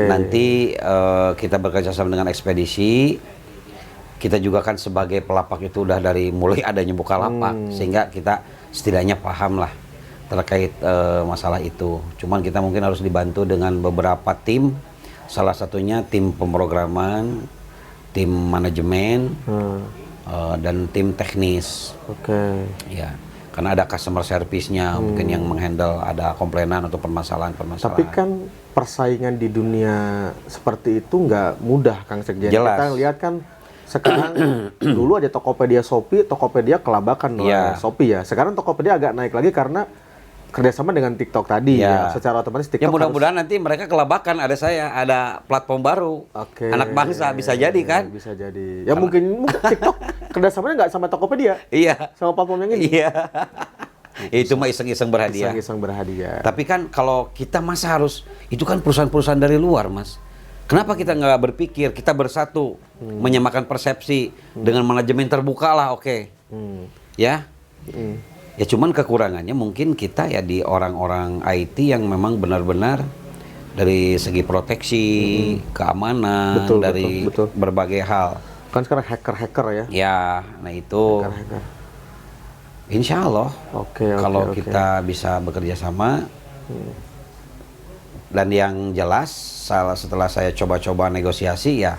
S1: nanti kita bekerja sama dengan ekspedisi. Kita juga kan sebagai pelapak itu udah dari mulai adanya Bukalapak, sehingga kita setidaknya paham lah terkait masalah itu. Cuman kita mungkin harus dibantu dengan beberapa tim. Salah satunya tim pemrograman, tim manajemen, dan tim teknis.
S2: Oke.
S1: Ya, karena ada customer service-nya mungkin yang menghandle ada komplainan atau permasalahan-permasalahan.
S2: Tapi kan persaingan di dunia seperti itu nggak mudah, Kang Sekjen.
S1: Jelas.
S2: Kita lihat kan sekarang dulu aja Tokopedia Shopee, Tokopedia kelabakan oleh Shopee ya. Sekarang Tokopedia agak naik lagi karena kerjasama dengan TikTok tadi ya. Secara otomatis TikTok
S1: ya mudah-mudahan nanti mereka kelabakan, ada platform baru.
S2: Oke.
S1: Anak bangsa bisa jadi kan?
S2: Bisa jadi. Ya mungkin TikTok kerjasamanya nggak sama Tokopedia.
S1: Iya.
S2: Sama platform yang ini.
S1: Iya. Itu mah iseng-iseng berhadiah.
S2: Iseng berhadiah.
S1: Tapi kan kalau kita masa harus, itu kan perusahaan-perusahaan dari luar Mas. Kenapa kita nggak berpikir, kita bersatu, menyamakan persepsi dengan manajemen terbuka lah, oke. Ya? Ya cuman kekurangannya mungkin kita ya di orang-orang IT yang memang benar-benar dari segi proteksi, keamanan, betul. Berbagai hal.
S2: Kan sekarang hacker-hacker ya?
S1: Ya, nah itu
S2: Hacker-hacker.
S1: insya Allah kalau
S2: Oke.
S1: kita bisa bekerja sama. Dan yang jelas setelah saya coba-coba negosiasi ya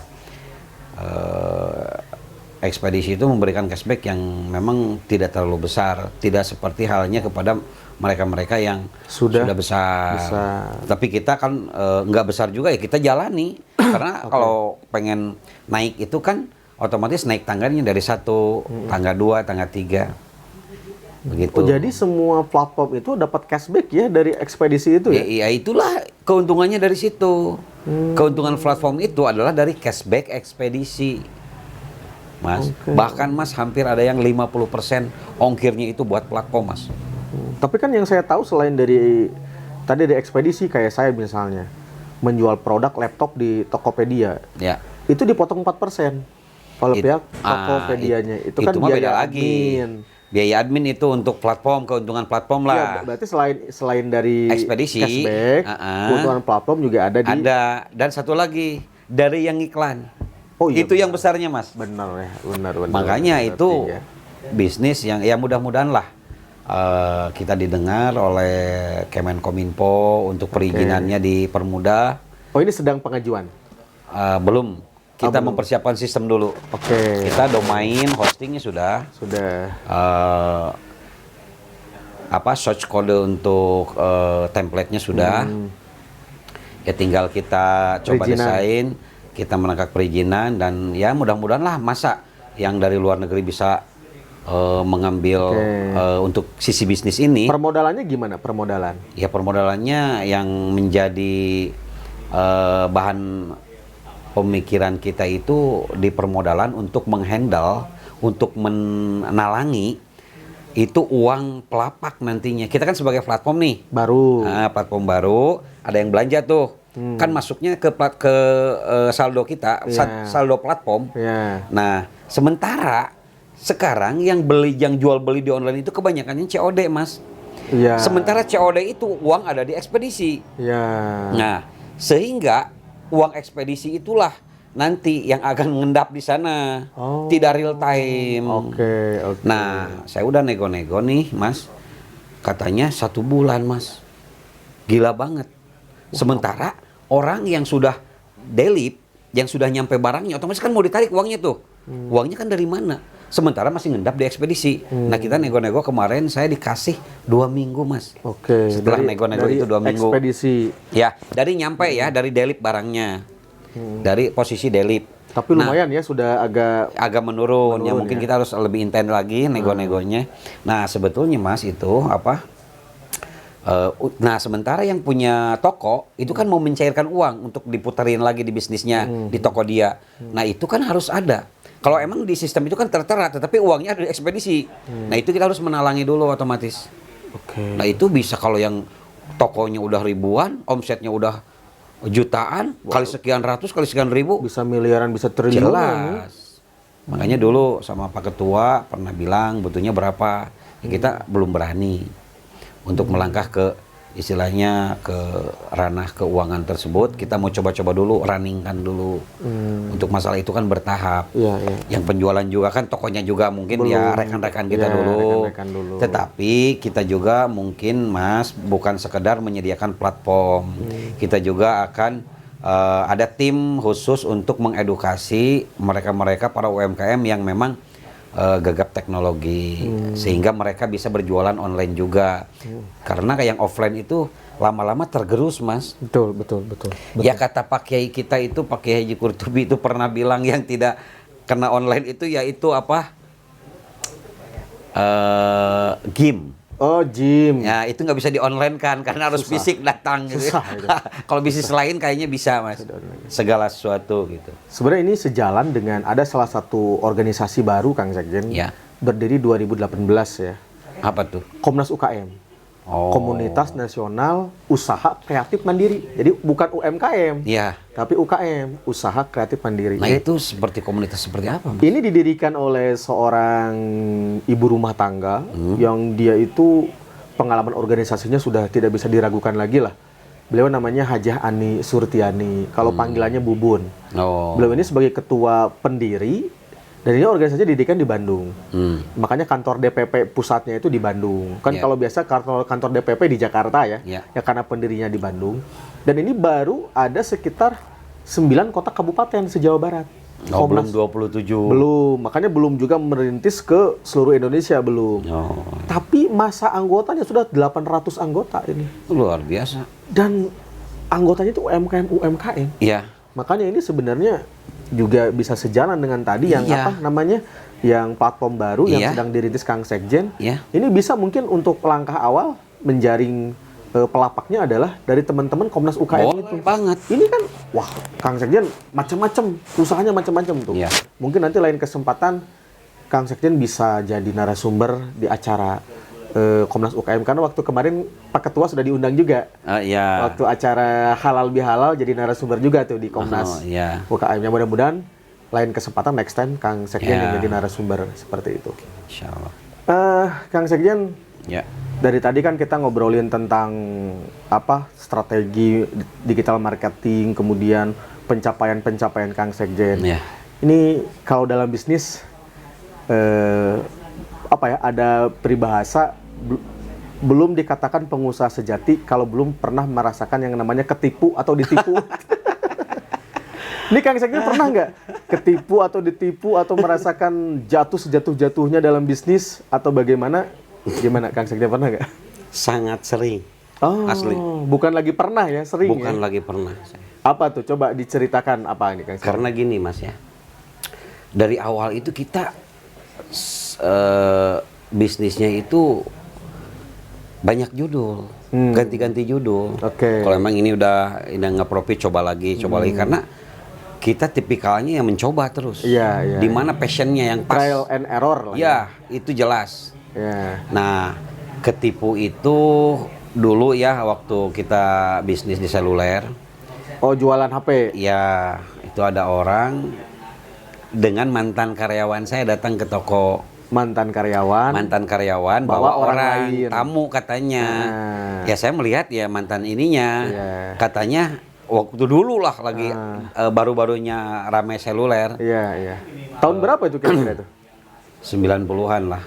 S1: ekspedisi itu memberikan cashback yang memang tidak terlalu besar, tidak seperti halnya kepada mereka-mereka yang sudah besar. Tapi kita kan nggak besar juga ya, kita jalani karena kalau pengen naik itu kan otomatis naik tangganya dari 1, tangga 2, tangga 3. Begitu.
S2: Oh, jadi semua platform itu dapat cashback ya dari ekspedisi itu ya?
S1: Ya itulah keuntungannya dari situ. Keuntungan platform itu adalah dari cashback ekspedisi. Mas, bahkan Mas hampir ada yang 50% ongkirnya itu buat platform Mas.
S2: Tapi kan yang saya tahu selain dari tadi dari ekspedisi kayak saya misalnya menjual produk laptop di Tokopedia,
S1: ya
S2: itu dipotong 4% oleh pihak Tokopedianya. Itu kan
S1: mah
S2: biaya
S1: beda lagi. Biaya admin itu untuk platform, keuntungan platform lah.
S2: Ya, berarti selain dari
S1: ekspedisi,
S2: cashback, keuntungan platform juga ada di.
S1: Ada, dan satu lagi dari yang iklan.
S2: Oh iya,
S1: itu yang besarnya Mas.
S2: Benar ya, benar.
S1: Makanya
S2: benar,
S1: itu
S2: ya.
S1: Bisnis yang ya mudah-mudahan lah kita didengar oleh Kemenkominfo untuk perizinannya dipermudah.
S2: Oh ini sedang pengajuan?
S1: Belum. Kita mempersiapkan sistem dulu.
S2: Oke.
S1: Kita domain hostingnya sudah. Search kode untuk template-nya sudah. Ya tinggal kita coba
S2: Perizinan.
S1: desain, kita menangkap perizinan dan ya mudah-mudahan lah masa yang dari luar negeri bisa mengambil
S2: Oke.
S1: untuk sisi bisnis ini.
S2: Permodalannya gimana permodalan?
S1: Ya permodalannya yang menjadi bahan pemikiran kita itu di permodalan untuk menghandle, untuk menalangi itu uang pelapak nantinya. Kita kan sebagai platform nih.
S2: Baru.
S1: Nah, platform baru, ada yang belanja tuh. Kan masuknya ke saldo kita,
S2: Iya.
S1: saldo platform.
S2: Ya.
S1: Nah, sementara sekarang yang jual beli di online itu kebanyakannya COD, Mas.
S2: Iya.
S1: Sementara COD itu uang ada di ekspedisi.
S2: Ya.
S1: Nah, sehingga uang ekspedisi itulah nanti yang akan mengendap di sana.
S2: Oh.
S1: Tidak real time.
S2: Oke.
S1: Nah, saya udah nego-nego nih, Mas. Katanya 1 bulan, Mas. Gila banget. Sementara orang yang sudah delip, yang sudah nyampe barangnya, otomatis kan mau ditarik uangnya tuh. Uangnya kan dari mana? Sementara masih ngendap di ekspedisi. Nah, kita nego-nego kemarin saya dikasih 2 minggu, Mas.
S2: Oke.
S1: Setelah nego-nego itu 2 minggu.
S2: Ekspedisi.
S1: Ya, dari nyampe ya, dari delip barangnya. Dari posisi delip.
S2: Tapi lumayan ya sudah agak
S1: menurun ya,
S2: Menurun
S1: mungkin
S2: ya.
S1: kita harus lebih intens lagi nego-negonya. Nah, sebetulnya Mas itu apa? Nah, sementara yang punya toko itu kan mau mencairkan uang untuk diputarin lagi di bisnisnya di toko dia. Nah, itu kan harus ada. Kalau emang di sistem itu kan tertera, tetapi uangnya ada di ekspedisi. Nah, itu kita harus menalangi dulu otomatis.
S2: Oke.
S1: Nah, itu bisa kalau yang tokonya udah ribuan, omsetnya udah jutaan, kali sekian ratus, kali sekian ribu.
S2: Bisa miliaran, bisa triliunan. ya.
S1: Jelas. Makanya dulu sama Pak Ketua pernah bilang butuhnya berapa. Ya, kita belum berani untuk melangkah ke istilahnya ke ranah keuangan tersebut. Kita mau coba-coba dulu, runningkan dulu. Untuk masalah itu kan bertahap.
S2: Iya, iya.
S1: Yang penjualan juga kan tokonya juga mungkin ya rekan-rekan kita
S2: Ya,
S1: dulu.
S2: rekan-rekan dulu.
S1: Tetapi kita juga mungkin Mas bukan sekedar menyediakan platform. Kita juga akan ada tim khusus untuk mengedukasi mereka-mereka para UMKM yang memang gagap teknologi sehingga mereka bisa berjualan online juga. Karena yang offline itu lama-lama tergerus, Mas.
S2: Betul.
S1: Ya kata Pak Kiai kita itu, Pak Kiai Haji Kurtubi itu pernah bilang yang tidak kena online itu yaitu apa? Game.
S2: Oh, gym.
S1: Ya itu nggak bisa di online kan karena harus fisik datang gitu.
S2: Susah itu.
S1: Kalau bisnis lain kayaknya bisa, Mas. Segala sesuatu gitu.
S2: Sebenarnya ini sejalan dengan ada salah satu organisasi baru Kang Sekjen.
S1: Ya.
S2: Berdiri 2018 ya.
S1: Apa tuh?
S2: Komnas UKM.
S1: Oh.
S2: Komunitas Nasional Usaha Kreatif Mandiri. Jadi bukan UMKM,
S1: Ya.
S2: tapi UKM, Usaha Kreatif Mandiri.
S1: Nah itu seperti komunitas seperti apa, Mas?
S2: Ini didirikan oleh seorang ibu rumah tangga yang dia itu pengalaman organisasinya sudah tidak bisa diragukan lagi lah. Beliau namanya Hajah Ani Surtiani, kalau panggilannya Bubun.
S1: Oh.
S2: Beliau ini sebagai ketua pendiri, dan ini organisasi didirikan di Bandung. Makanya kantor DPP pusatnya itu di Bandung. Kan
S1: Ya.
S2: kalau biasa kantor DPP di Jakarta ya,
S1: Ya.
S2: ya karena pendirinya di Bandung. Dan ini baru ada sekitar 9 kota kabupaten se-Jawa Barat.
S1: Oh, belum
S2: Komnas-
S1: 27.
S2: Belum, makanya belum juga merintis ke seluruh Indonesia, belum.
S1: Oh,
S2: Tapi masa anggotanya sudah 800 anggota ini.
S1: luar biasa.
S2: Dan anggotanya itu UMKM.
S1: Iya.
S2: Makanya ini sebenarnya juga bisa sejalan dengan tadi yang
S1: Iya.
S2: apa namanya? Yang platform baru yang
S1: Iya.
S2: sedang dirintis Kang Sekjen.
S1: Iya.
S2: Ini bisa mungkin untuk langkah awal menjaring pelapaknya adalah dari teman-teman Komnas UKM
S1: Boleh
S2: itu.
S1: banget.
S2: Ini kan, wah, Kang Sekjen macam-macam, usahanya macam-macam tuh.
S1: Iya.
S2: Mungkin nanti lain kesempatan Kang Sekjen bisa jadi narasumber di acara Komnas UKM, karena waktu kemarin Pak Ketua sudah diundang juga.
S1: Iya.
S2: Waktu acara halal bihalal jadi narasumber juga tuh di Komnas
S1: Oh, iya.
S2: UKM. Ya mudah-mudahan lain kesempatan next time Kang Sekjen
S1: Ya.
S2: yang jadi narasumber seperti itu.
S1: Insya Allah.
S2: Kang Sekjen,
S1: Ya.
S2: dari tadi kan kita ngobrolin tentang apa strategi digital marketing, kemudian pencapaian-pencapaian Kang Sekjen.
S1: Ya.
S2: Ini kalau dalam bisnis apa ya, ada peribahasa belum dikatakan pengusaha sejati kalau belum pernah merasakan yang namanya ketipu atau ditipu. Ini Kang Sekjen pernah nggak ketipu atau ditipu atau merasakan jatuh sejatuh-jatuhnya dalam bisnis atau bagaimana? Gimana Kang Sekjen, pernah nggak?
S4: Sangat sering.
S2: Oh,
S1: Asli.
S2: bukan lagi pernah ya, sering
S1: Bukan
S2: ya?
S1: lagi pernah.
S2: Apa tuh? Coba diceritakan apa ini Kang?
S1: Karena gini Mas ya, dari awal itu kita bisnisnya itu banyak judul, ganti-ganti judul.
S2: Oke.
S1: Kalau emang ini udah nggak profit, coba lagi karena kita tipikalnya yang mencoba terus.
S2: Iya, iya.
S1: Di mana passionnya yang pas.
S2: Trial and error lah.
S1: Ya, itu jelas.
S2: Ya.
S1: Nah, ketipu itu dulu ya waktu kita bisnis di seluler.
S2: Oh, jualan HP.
S1: Ya, itu ada orang dengan mantan karyawan saya datang ke toko.
S2: Mantan karyawan.
S1: Bawa orang
S2: lain.
S1: tamu katanya.
S2: Nah.
S1: Ya saya melihat ya mantan ininya.
S2: Iya.
S1: Katanya waktu dulu lah lagi baru-barunya rame seluler.
S2: Iya, iya. Tahun berapa itu kira-kira itu?
S1: 90-an lah.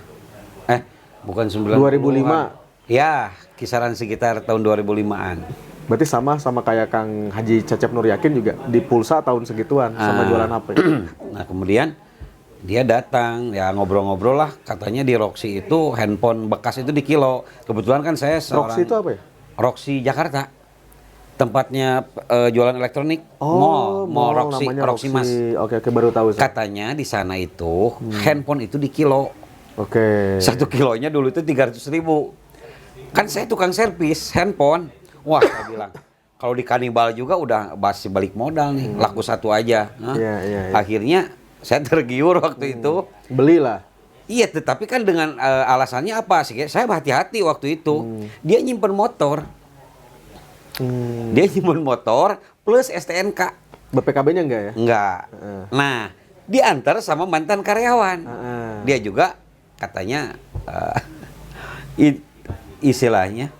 S1: Bukan 90-an.
S2: 2005.
S1: Ya, kisaran sekitar tahun 2005-an.
S2: Berarti sama kayak Kang Haji Cecep Nur Yakin juga di pulsa tahun segituan sama jualan HP.
S1: Nah, kemudian dia datang, ya ngobrol-ngobrol lah. Katanya di Roxy itu handphone bekas itu di kilo. Kebetulan kan saya seorang...
S2: Roxy itu apa ya?
S1: Roxy Jakarta. Tempatnya jualan elektronik. Mall Roxy,
S2: namanya
S1: Roxy Mas.
S2: Oke, baru tahu saya.
S1: Katanya di sana itu handphone itu di kilo.
S2: Oke.
S1: 1 kilonya dulu itu 300.000. Kan saya tukang servis handphone. Wah, saya bilang kalau di kanibal juga udah masih balik modal nih, laku satu aja. Nah,
S2: Iya.
S1: Akhirnya saya tergiur waktu itu.
S2: Belilah.
S1: Iya, tetapi kan dengan alasannya apa sih? Saya hati-hati waktu itu. Dia nyimpen motor. Dia nyimpen motor plus STNK.
S2: BPKB-nya enggak ya?
S1: Enggak. Nah, diantar sama mantan karyawan. Dia juga katanya istilahnya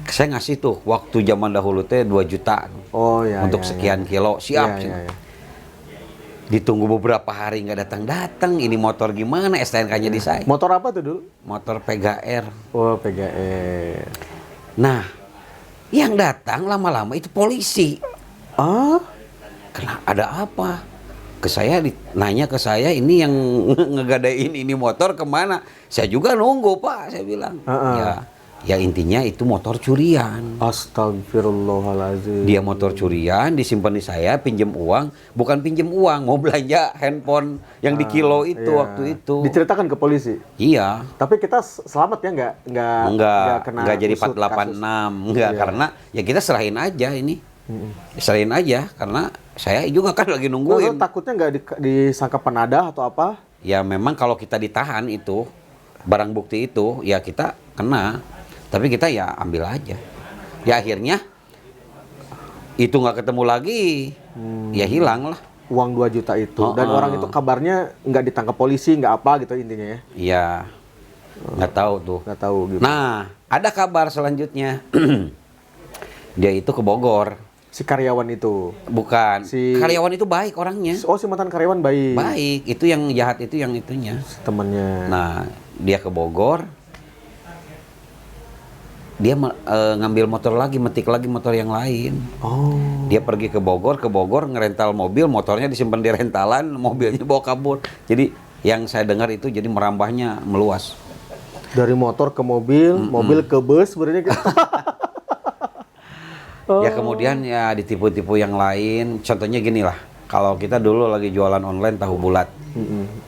S1: saya ngasih tuh waktu zaman dahulu teh 2 juta.
S2: Oh ya.
S1: Untuk sekian kilo, siap.
S2: Ya.
S1: Ditunggu beberapa hari nggak datang-datang. Ini motor gimana? STNK-nya di saya.
S2: Motor apa tuh dulu?
S1: Motor PGR.
S2: Oh, PGR.
S1: Nah, yang datang lama-lama itu polisi. Kenapa? Ada apa? Nanya ke saya, ini yang ngegadain ini motor kemana? Saya juga nunggu Pak, saya bilang. Ya intinya itu motor curian.
S2: Astagfirullahaladzim.
S1: Dia motor curian, disimpan di saya, pinjem uang. Bukan pinjem uang, mau belanja handphone yang di kilo itu waktu itu.
S2: Diceritakan ke polisi?
S1: Iya.
S2: Tapi kita selamat ya,
S1: Enggak jadi 486. Enggak, karena ya kita serahin aja ini. Serahin aja, karena saya juga kan lagi nungguin.
S2: Takutnya nggak disangka penadah atau apa?
S1: Ya memang kalau kita ditahan itu, barang bukti itu, ya kita kena. Tapi kita ya ambil aja. Ya akhirnya itu nggak ketemu lagi, ya hilang lah.
S2: Uang 2 juta itu. Dan orang itu kabarnya nggak ditangkap polisi, nggak apa gitu intinya ya?
S1: Iya, nggak tahu tuh.
S2: Nggak tahu gitu.
S1: Nah, ada kabar selanjutnya. Dia itu ke Bogor.
S2: Si karyawan itu?
S1: Bukan. Karyawan itu baik orangnya.
S2: Oh, si mantan karyawan baik?
S1: Baik, itu yang jahat itu yang itunya.
S2: Temennya.
S1: Nah, dia ke Bogor. Dia ngambil motor lagi, metik lagi motor yang lain.
S2: Oh.
S1: Dia pergi ke Bogor ngerental mobil, motornya disimpan di rentalan, mobilnya bawa kabur. Jadi yang saya dengar itu jadi merambahnya meluas.
S2: Dari motor ke mobil, mobil ke bus sebenarnya.
S1: Ya kemudian ya ditipu-tipu yang lain. Contohnya gini lah, kalau kita dulu lagi jualan online tahu bulat.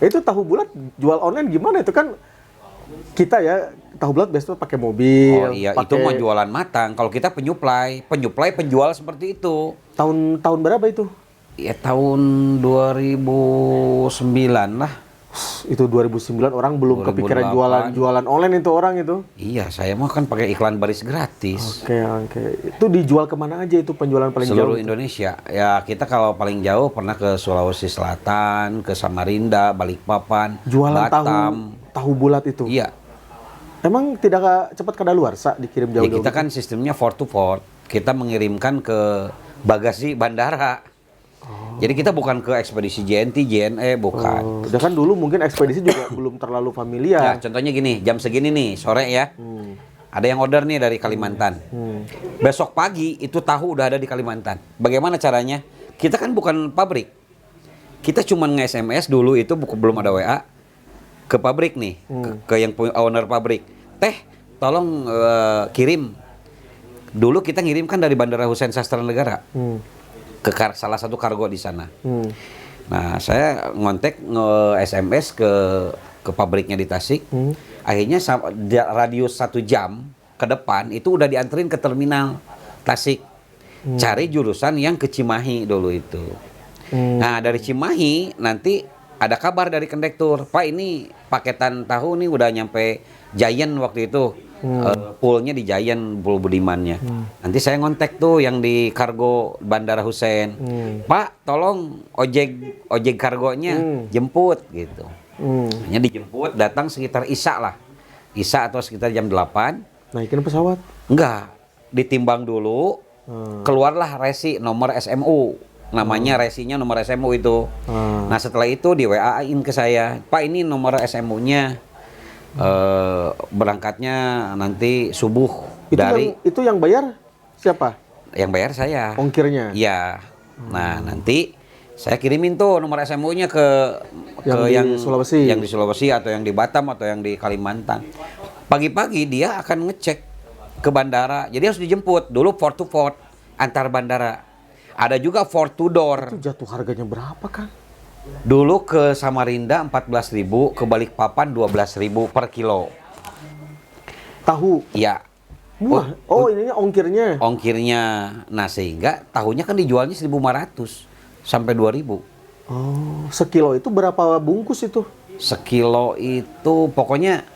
S2: Itu tahu bulat jual online gimana? Itu kan kita ya tahu bulat biasanya pakai mobil.
S1: Oh iya, itu mau jualan matang. Kalau kita penyuplai penjual seperti itu.
S2: Tahun berapa itu?
S1: Ya tahun 2009 lah.
S2: Itu 2009 orang belum
S1: 2008.
S2: kepikiran jualan online itu orang itu.
S1: Iya, saya mah kan pakai iklan baris gratis.
S2: Oke. Itu dijual kemana aja itu penjualan paling
S1: Seluruh
S2: jauh?
S1: Indonesia. Ya kita kalau paling jauh pernah ke Sulawesi Selatan, ke Samarinda, Balikpapan,
S2: Jualan
S1: Batam.
S2: tahu bulat itu.
S1: Iya.
S2: Emang tidak cepat kadaluarsa dikirim
S1: Ya
S2: jauh-jauh?
S1: kita kan sistemnya port to port. Kita mengirimkan ke bagasi bandara. Jadi kita bukan ke ekspedisi JNT, JNE, bukan.
S2: Dan kan dulu mungkin ekspedisi juga belum terlalu
S1: Ya,
S2: familiar.
S1: contohnya gini, jam segini nih, sore ya. Ada yang order nih dari Kalimantan. Besok pagi itu tahu udah ada di Kalimantan. Bagaimana caranya? Kita kan bukan pabrik. Kita cuma nge-SMS dulu itu belum ada WA. Ke pabrik nih, ke yang owner pabrik. Teh, tolong kirim. Dulu kita ngirim kan dari Bandara Hussein Sastra Negara ke salah satu kargo di sana. Nah, saya ngontek SMS ke pabriknya di Tasik. Akhirnya radius 1 jam ke depan itu udah dianterin ke terminal Tasik. Cari jurusan yang ke Cimahi dulu itu. Nah, dari Cimahi nanti ada kabar dari kondektur, Pak ini paketan tahu nih udah nyampe Giant waktu itu. Poolnya di Giant, pool Budimannya. Nanti saya ngontek tuh yang di kargo Bandara Hussein. Pak, tolong ojek kargonya jemput gitu. Hanya dijemput, datang sekitar Isya lah. Isya atau sekitar jam 8.
S2: Naikin pesawat?
S1: Enggak, ditimbang dulu. Keluarlah resi nomor SMU. Namanya resinya nomor SMU itu. Nah, setelah itu di WA-in ke saya, Pak ini nomor SMU-nya. Berangkatnya nanti subuh
S2: itu yang bayar siapa?
S1: Yang bayar saya.
S2: Ongkirnya?
S1: Iya. Nah, nanti saya kirimin tuh nomor SMU-nya ke
S2: yang di Sulawesi.
S1: Yang di Sulawesi atau yang di Batam atau yang di Kalimantan. Pagi-pagi dia akan ngecek ke bandara. Jadi harus dijemput dulu port to port antar bandara. Ada juga port to door.
S2: Itu jatuh harganya berapa, Kang?
S1: Dulu ke Samarinda 14.000, ke Balikpapan 12.000 per kilo.
S2: Tahu?
S1: Iya.
S2: Murah. Ininya ongkirnya.
S1: Ongkirnya. Nah, sehingga tahunya kan dijualnya 1.500 sampai 2.000.
S2: Oh, sekilo itu berapa bungkus itu?
S1: Sekilo itu pokoknya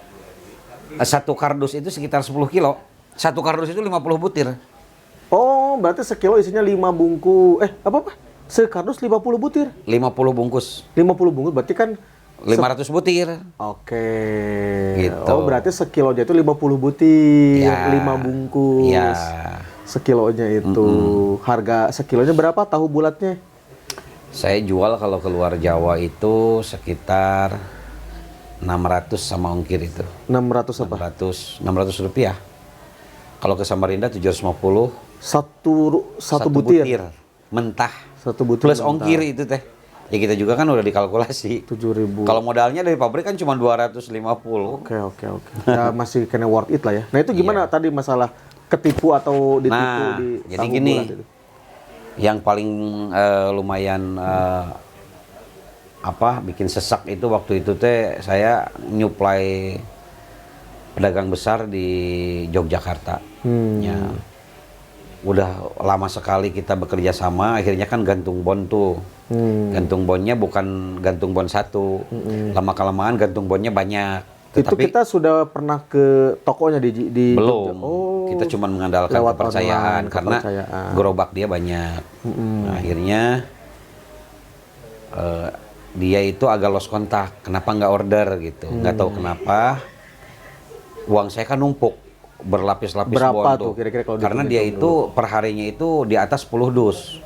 S1: satu kardus itu sekitar 10 kilo. Satu kardus itu 50 butir.
S2: Oh, berarti sekilo isinya 5 bungkus. Sekardus 50 butir.
S1: 50 bungkus.
S2: 50 bungkus berarti kan
S1: 500 butir.
S2: Oke.
S1: Gitu.
S2: Oh, berarti sekilonya itu 50 butir,
S1: Ya.
S2: 5 bungkus.
S1: Ya.
S2: Sekilonya itu. Harga sekilonya berapa tahu bulatnya?
S1: Saya jual kalau keluar Jawa itu sekitar 600 sama ongkir itu.
S2: 600 apa?
S1: 600 rupiah. Kalau ke Samarinda 750.
S2: Satu butir.
S1: Mentah.
S2: Satu butir
S1: Plus
S2: mentah.
S1: ongkir itu teh. Ya kita juga kan udah dikalkulasi.
S2: 7.000.
S1: Kalau modalnya dari pabrik kan cuma 250.
S2: Oke. Ya masih kena worth it lah ya. Nah, itu gimana tadi masalah ketipu atau ditipu
S1: Nah,
S2: di
S1: jadi
S2: tahu
S1: gini.
S2: bulat itu?
S1: Yang paling lumayan bikin sesak itu waktu itu teh saya nyuplai pedagang besar di Yogyakarta. Ya. Udah lama sekali kita bekerja sama, akhirnya kan gantung bon tuh. Gantung bonnya bukan gantung bon satu. Lama-kelamaan gantung bonnya banyak.
S2: Itu kita sudah pernah ke tokonya di
S1: belum.
S2: Jogja? Oh,
S1: kita cuma mengandalkan
S2: lewat
S1: kepercayaan
S2: online,
S1: karena
S2: kepercayaan.
S1: gerobak dia banyak. Nah, akhirnya dia itu agak lost kontak. Kenapa nggak order gitu? Nggak tahu kenapa. Uang saya kan numpuk berlapis-lapis
S2: Berapa
S1: bon
S2: tuh kira-kira kalau
S1: karena dia itu perharinya itu di atas 10 dus.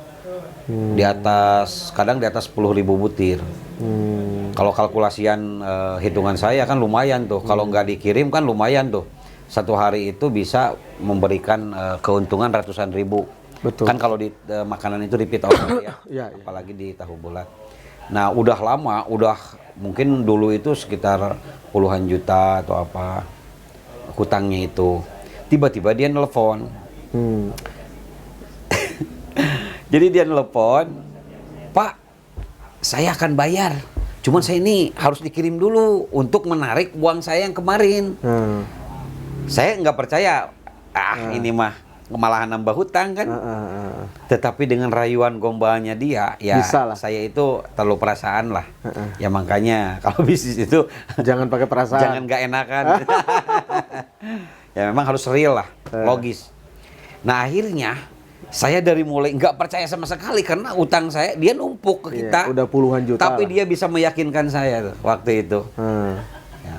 S1: Kadang di atas 10.000 butir. Kalau kalkulasian hitungan saya kan lumayan tuh. Kalau nggak dikirim kan lumayan tuh. Satu hari itu bisa memberikan keuntungan ratusan ribu.
S2: Betul.
S1: Kan kalau di makanan itu repeat order ya.
S2: Iya.
S1: Apalagi di tahu bulat. Nah, udah lama, mungkin dulu itu sekitar puluhan juta atau apa hutangnya itu. Tiba-tiba dia nelpon. Jadi dia nelpon, Pak, saya akan bayar. Cuman saya ini harus dikirim dulu untuk menarik uang saya yang kemarin. Saya nggak percaya. Ini mah malahan nambah hutang kan. Tetapi dengan rayuan gombalnya dia, ya
S2: Bisalah.
S1: saya itu terlalu perasaan lah. Ya makanya kalau bisnis itu
S2: Jangan pakai perasaan.
S1: jangan nggak enakan. Ya memang harus real lah, logis. Nah akhirnya saya dari mulai nggak percaya sama sekali karena utang saya dia numpuk ke kita.
S2: Udah puluhan juta.
S1: Tapi
S2: lah.
S1: dia bisa meyakinkan saya tuh, waktu itu.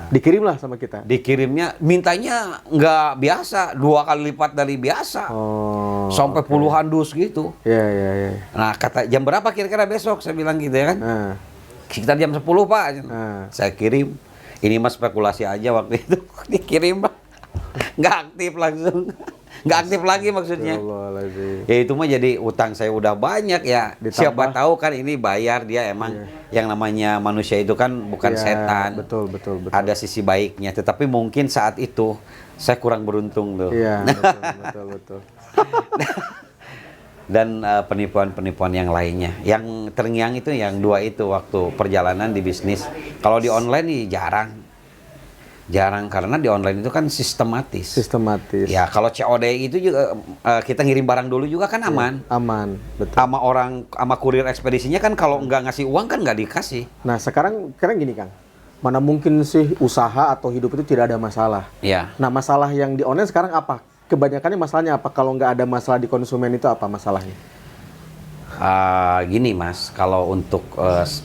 S2: Dikirim lah sama kita.
S1: Dikirimnya, mintanya nggak biasa, 2 kali lipat dari biasa.
S2: Oh.
S1: Sampai puluhan dus gitu.
S2: Iya.
S1: Nah kata jam berapa kira-kira besok? Saya bilang gitu ya kan. Sekitar jam 10 Pak. Saya kirim. Ini mah spekulasi aja waktu itu. Dikirim Pak. Nggak aktif langsung. nggak aktif lagi maksudnya.
S2: Astagfirullahaladzim.
S1: Ya itu mah jadi utang saya udah banyak ya.
S2: Ditambah-
S1: Siapa tahu kan ini bayar dia emang yang namanya manusia itu kan bukan
S2: Iya,
S1: setan.
S2: betul.
S1: Ada sisi baiknya, tetapi mungkin saat itu saya kurang beruntung tuh.
S2: Iya, betul.
S1: Dan penipuan-penipuan yang lainnya. Yang terngiang itu yang dua itu waktu perjalanan di bisnis. Kalau di online nih jarang karena di online itu kan sistematis. Ya kalau COD itu juga kita ngirim barang dulu juga kan aman.
S2: Aman, betul.
S1: Sama kurir ekspedisinya kan kalau nggak ngasih uang kan nggak dikasih.
S2: Nah sekarang gini Kang, mana mungkin sih usaha atau hidup itu tidak ada masalah.
S1: Ya.
S2: Nah masalah yang di online sekarang apa? Kebanyakannya masalahnya apa? Kalau nggak ada masalah di konsumen itu apa masalahnya?
S1: Gini Mas, kalau untuk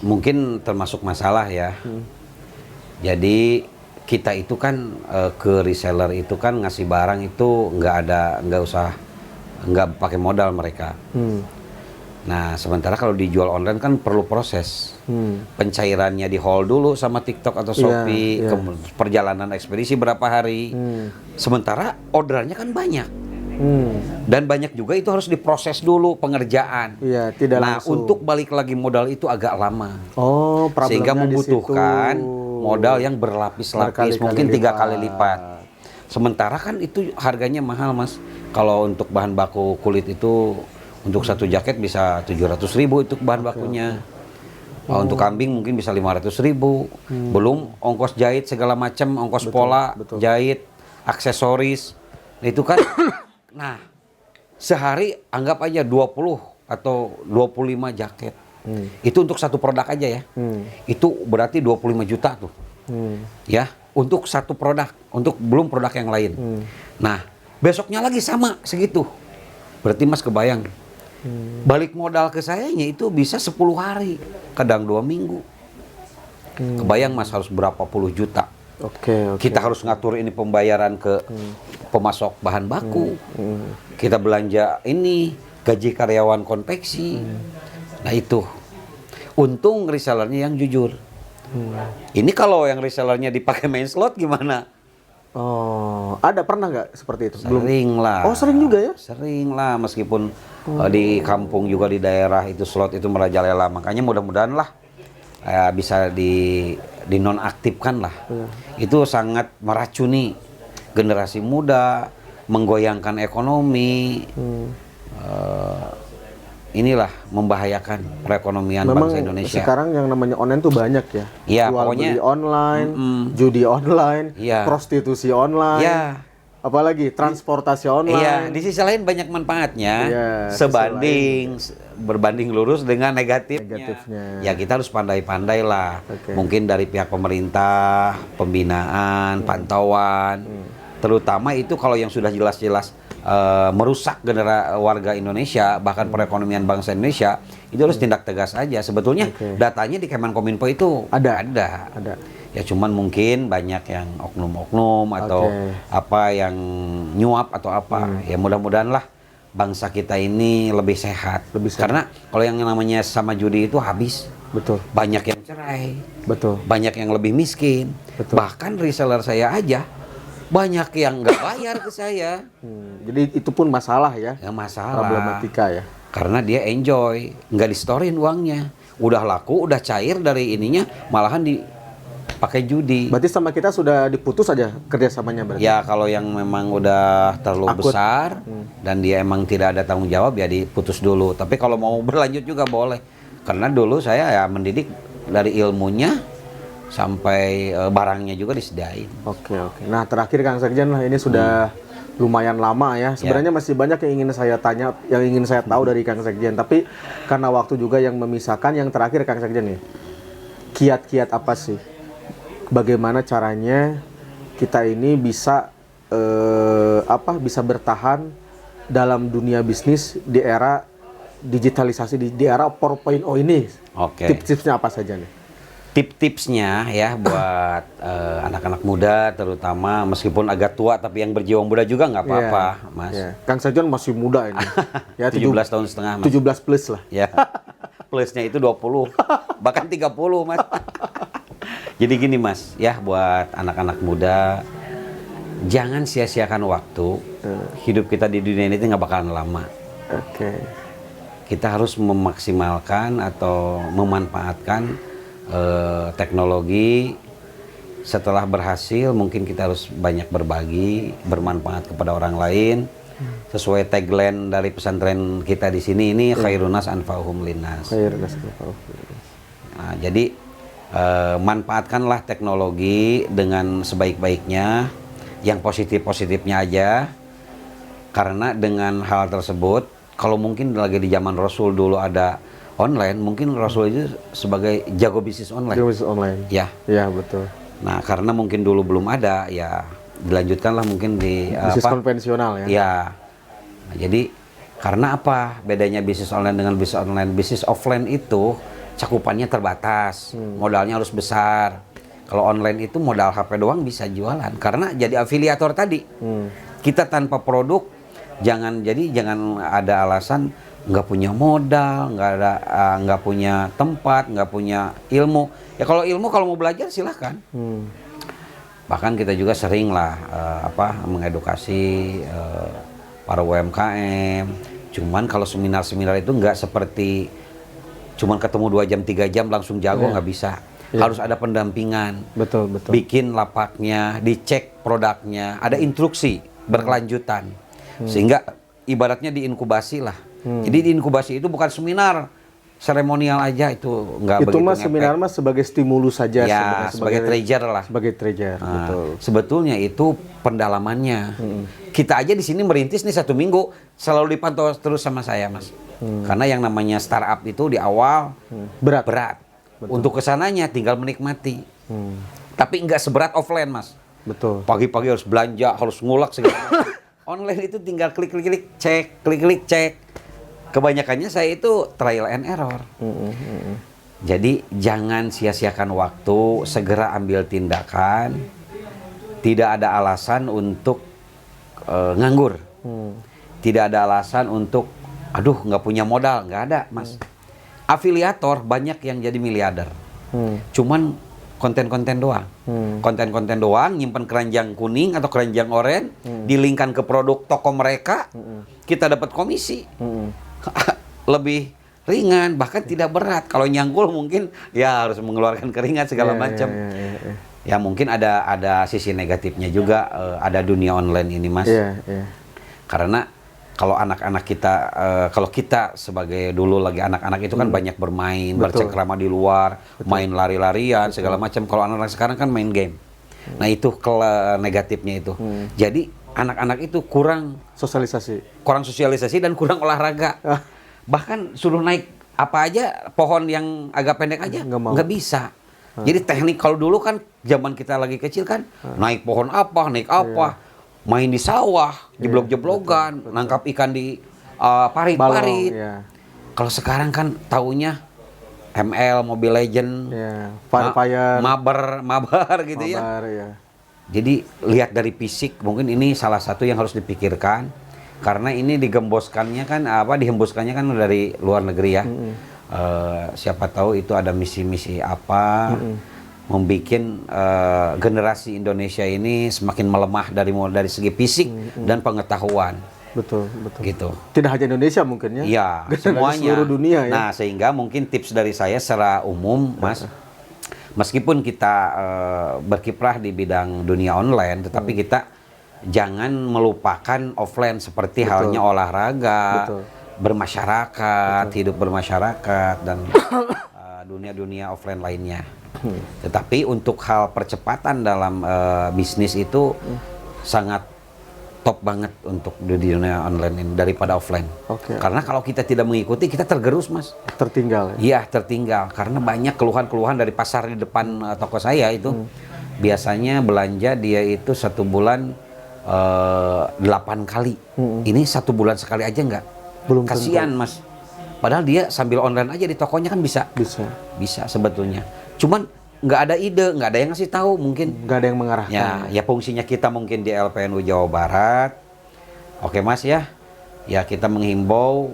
S1: mungkin termasuk masalah ya. Jadi kita itu kan ke reseller itu kan ngasih barang itu nggak pakai modal mereka. Nah sementara kalau dijual online kan perlu proses. Pencairannya di hold dulu sama TikTok atau Shopee, perjalanan ekspedisi berapa hari. Sementara orderannya kan banyak. Dan banyak juga itu harus diproses dulu pengerjaan.
S2: Iya, tidak langsung.
S1: Untuk balik lagi modal itu agak lama.
S2: Oh,
S1: Sehingga
S2: problemnya di
S1: membutuhkan
S2: situ.
S1: modal yang berlapis-lapis, mungkin 3 kali lipat. Sementara kan itu harganya mahal Mas. Kalau untuk bahan baku kulit itu untuk satu jaket bisa 700.000 itu bahan bakunya. Untuk kambing mungkin bisa 500.000. Belum ongkos jahit segala macam, ongkos pola, jahit, aksesoris. Itu kan nah, sehari anggap aja 20 atau 25 jaket. Itu untuk satu produk aja ya. Itu berarti 25 juta tuh. Ya, untuk satu produk, untuk belum produk yang lain. Nah, besoknya lagi sama segitu. Berarti Mas kebayang. Balik modal ke sayanya itu bisa 10 hari, kadang 2 minggu. Kebayang Mas harus berapa puluh juta.
S2: Oke.
S1: Kita harus ngatur ini pembayaran ke pemasok bahan baku. Kita belanja ini, gaji karyawan konveksi. Nah itu. Untung resellernya yang jujur. Ini kalau yang resellernya dipakai main slot gimana?
S2: Oh, pernah nggak seperti itu?
S1: Sering lah.
S2: Oh, sering juga ya?
S1: Sering lah, meskipun di kampung juga di daerah itu slot itu merajalela. Makanya mudah-mudahan lah bisa dinonaktifkan lah. Itu sangat meracuni generasi muda, menggoyangkan ekonomi. Inilah membahayakan perekonomian
S2: Memang
S1: bangsa Indonesia.
S2: sekarang yang namanya online tuh banyak ya.
S1: Iya,
S2: Jual
S1: pokoknya
S2: beli online, judi online,
S1: Iya.
S2: prostitusi online.
S1: Iya.
S2: Apalagi transportasi online.
S1: Iya, di sisi lain banyak manfaatnya.
S2: Iya,
S1: berbanding lurus dengan negatifnya.
S2: Negatifnya.
S1: Ya kita harus pandai-pandai lah.
S2: Oke.
S1: Mungkin dari pihak pemerintah, pembinaan, pantauan. Terutama itu kalau yang sudah jelas-jelas merusak warga Indonesia, bahkan perekonomian bangsa Indonesia, itu harus tindak tegas aja. Sebetulnya datanya di Kemenkominfo itu ada. Ya cuman mungkin banyak yang oknum-oknum atau apa yang nyuap atau apa. Ya mudah-mudahan lah bangsa kita ini lebih sehat. Karena kalau yang namanya sama judi itu habis.
S2: Betul.
S1: Banyak yang cerai.
S2: Betul.
S1: Banyak yang lebih miskin.
S2: Betul.
S1: Bahkan reseller saya aja banyak yang nggak bayar ke saya.
S2: Jadi itu pun masalah ya.
S1: Ya masalah.
S2: Problematika ya.
S1: Karena dia enjoy, nggak di-storein uangnya. Udah laku, udah cair dari ininya, malahan dipakai judi.
S2: Berarti sama kita sudah diputus aja kerjasamanya berarti?
S1: Ya kalau yang memang udah terlalu
S2: Akut.
S1: besar dan dia emang tidak ada tanggung jawab ya diputus dulu. Tapi kalau mau berlanjut juga boleh. Karena dulu saya ya mendidik dari ilmunya sampai barangnya juga disediain.
S2: Oke. Nah terakhir Kang Sekjen lah, ini sudah lumayan lama ya. Sebenarnya masih banyak yang ingin saya tanya, yang ingin saya tahu dari Kang Sekjen. Tapi karena waktu juga yang memisahkan, yang terakhir Kang Sekjen nih, kiat-kiat apa sih? Bagaimana caranya kita ini bisa bisa bertahan dalam dunia bisnis di era digitalisasi, di era 4.0 ini?
S1: Oke.
S2: Tips-tipsnya apa saja nih?
S1: Tip-tipsnya ya buat anak-anak muda terutama, meskipun agak tua tapi yang berjiwa muda juga nggak apa-apa, Mas.
S2: Yeah. Kang Sekjen masih muda ini. Ya,
S1: 17 tahun setengah, Mas.
S2: 17 plus lah.
S1: Ya. Plusnya itu 20. Bahkan 30, Mas. Jadi gini, Mas, ya buat anak-anak muda, jangan sia-siakan waktu hidup kita di dunia ini nggak bakalan lama.
S2: Oke.
S1: Kita harus memaksimalkan atau memanfaatkan teknologi. Setelah berhasil, mungkin kita harus banyak berbagi, bermanfaat kepada orang lain. Sesuai tagline dari pesantren kita di sini ini, khairunas anfa'uhum linnas. Nah, jadi manfaatkanlah teknologi dengan sebaik-baiknya, yang positif-positifnya aja. Karena dengan hal tersebut, kalau mungkin lagi di zaman Rasul dulu ada online, mungkin Rasul itu sebagai jago bisnis online.
S2: Jago bisnis online.
S1: Ya.
S2: Ya, betul.
S1: Nah, karena mungkin dulu belum ada, ya dilanjutkanlah mungkin di
S2: Bisnis konvensional ya.
S1: Ya. Nah, jadi karena apa bedanya bisnis online dengan bisnis online? Bisnis offline itu cakupannya terbatas, modalnya harus besar. Kalau online itu modal HP doang bisa jualan. Karena jadi afiliator tadi, kita tanpa produk, jangan ada alasan nggak punya modal, nggak punya tempat, nggak punya ilmu. Ya kalau ilmu kalau mau belajar silahkan. Bahkan kita juga sering lah mengedukasi para UMKM. Cuman kalau seminar-seminar itu nggak seperti cuman ketemu 2 jam 3 jam langsung jago, nggak bisa. Harus ada pendampingan.
S2: Betul.
S1: Bikin lapaknya, dicek produknya, ada instruksi berkelanjutan. Sehingga ibaratnya diinkubasi lah. Jadi diinkubasi itu bukan seminar seremonial aja, itu nggak begitu.
S2: Itu mas seminar mas sebagai stimulus saja.
S1: Ya, sebagai treasure lah.
S2: Sebagai treasure, betul.
S1: Sebetulnya itu pendalamannya. Kita aja di sini merintis nih 1 minggu selalu dipantau terus sama saya mas. Karena yang namanya startup itu di awal berat. Untuk kesananya tinggal menikmati. Tapi nggak seberat offline mas.
S2: Betul.
S1: Pagi-pagi harus belanja, harus ngulak segala macam. Online itu tinggal klik-klik cek, klik-klik cek. Kebanyakannya saya itu trial and error. Jadi jangan sia-siakan waktu, segera ambil tindakan. Tidak ada alasan untuk nganggur. Tidak ada alasan untuk, aduh nggak punya modal, nggak ada mas. Afiliator banyak yang jadi miliarder. Cuman konten-konten doang. Konten-konten doang, nyimpan keranjang kuning atau keranjang oranye, dilingkan ke produk toko mereka, kita dapat komisi. Lebih ringan, bahkan tidak berat. Kalau nyangkul mungkin ya harus mengeluarkan keringat segala macam. Ya mungkin ada sisi negatifnya juga, ada dunia online ini mas. Karena kalau anak-anak kita, kalau kita sebagai dulu lagi anak-anak itu kan banyak bermain, bercengkrama di luar, main lari-larian segala macam. Kalau anak-anak sekarang kan main game. Nah itu negatifnya itu. Jadi anak-anak itu kurang sosialisasi dan kurang olahraga. Bahkan suruh naik apa aja, pohon yang agak pendek aja nggak bisa. Jadi teknik kalau dulu kan zaman kita lagi kecil kan naik pohon apa, naik apa, main di sawah, jeblok-jeblokan, nangkap ikan di parit-parit. Kalau sekarang kan taunya ML, Mobile Legend, mabar gitu ya. Jadi lihat dari fisik, mungkin ini salah satu yang harus dipikirkan, karena ini dihembuskannya kan dari luar negeri ya. Siapa tahu itu ada misi-misi apa, membuat generasi Indonesia ini semakin melemah dari segi fisik dan pengetahuan.
S2: Betul.
S1: Gitu.
S2: Tidak hanya Indonesia mungkin ya?
S1: Iya, semuanya.
S2: Seluruh dunia ya.
S1: Nah, sehingga mungkin tips dari saya secara umum, Mas, meskipun kita berkiprah di bidang dunia online, tetapi kita jangan melupakan offline seperti halnya olahraga, bermasyarakat, hidup bermasyarakat, dan dunia-dunia offline lainnya. Tetapi untuk hal percepatan dalam bisnis itu sangat top banget untuk di dunia online ini daripada offline. Karena kalau kita tidak mengikuti, kita tergerus, Mas.
S2: Tertinggal ya?
S1: Iya, tertinggal. Karena banyak keluhan-keluhan dari pasar di depan toko saya itu. Biasanya belanja dia itu 1 bulan 8 kali. Ini 1 bulan sekali aja nggak?
S2: Belum
S1: kasihan, Mas. Padahal dia sambil online aja di tokonya kan bisa. Bisa sebetulnya. Cuman nggak ada ide, nggak ada yang ngasih tahu, mungkin
S2: nggak ada yang mengarahkan.
S1: Ya fungsinya kita mungkin di LPNU Jawa Barat. Oke Mas ya kita menghimbau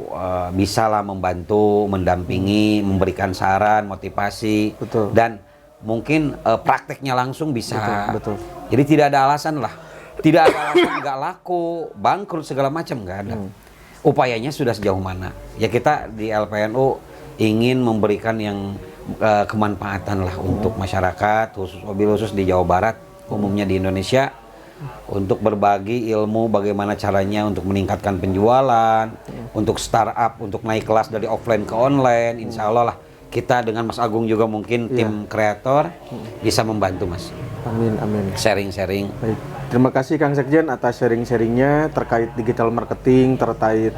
S1: bisalah membantu, mendampingi, memberikan saran, motivasi, dan mungkin prakteknya langsung bisa.
S2: Betul.
S1: Jadi tidak ada alasan lah Tidak ada alasan nggak laku, bangkrut segala macam, nggak ada. Upayanya sudah sejauh mana? Ya kita di LPNU ingin memberikan yang kemanfaatan lah untuk masyarakat, mobil khusus di Jawa Barat, umumnya di Indonesia, untuk berbagi ilmu bagaimana caranya untuk meningkatkan penjualan, untuk startup, untuk naik kelas dari offline ke online. Insya Allah lah kita dengan Mas Agung juga mungkin tim kreator bisa membantu Mas.
S2: Amin, amin.
S1: Sharing-sharing.
S2: Baik. Terima kasih Kang Sekjen atas sharing-sharingnya terkait digital marketing, terkait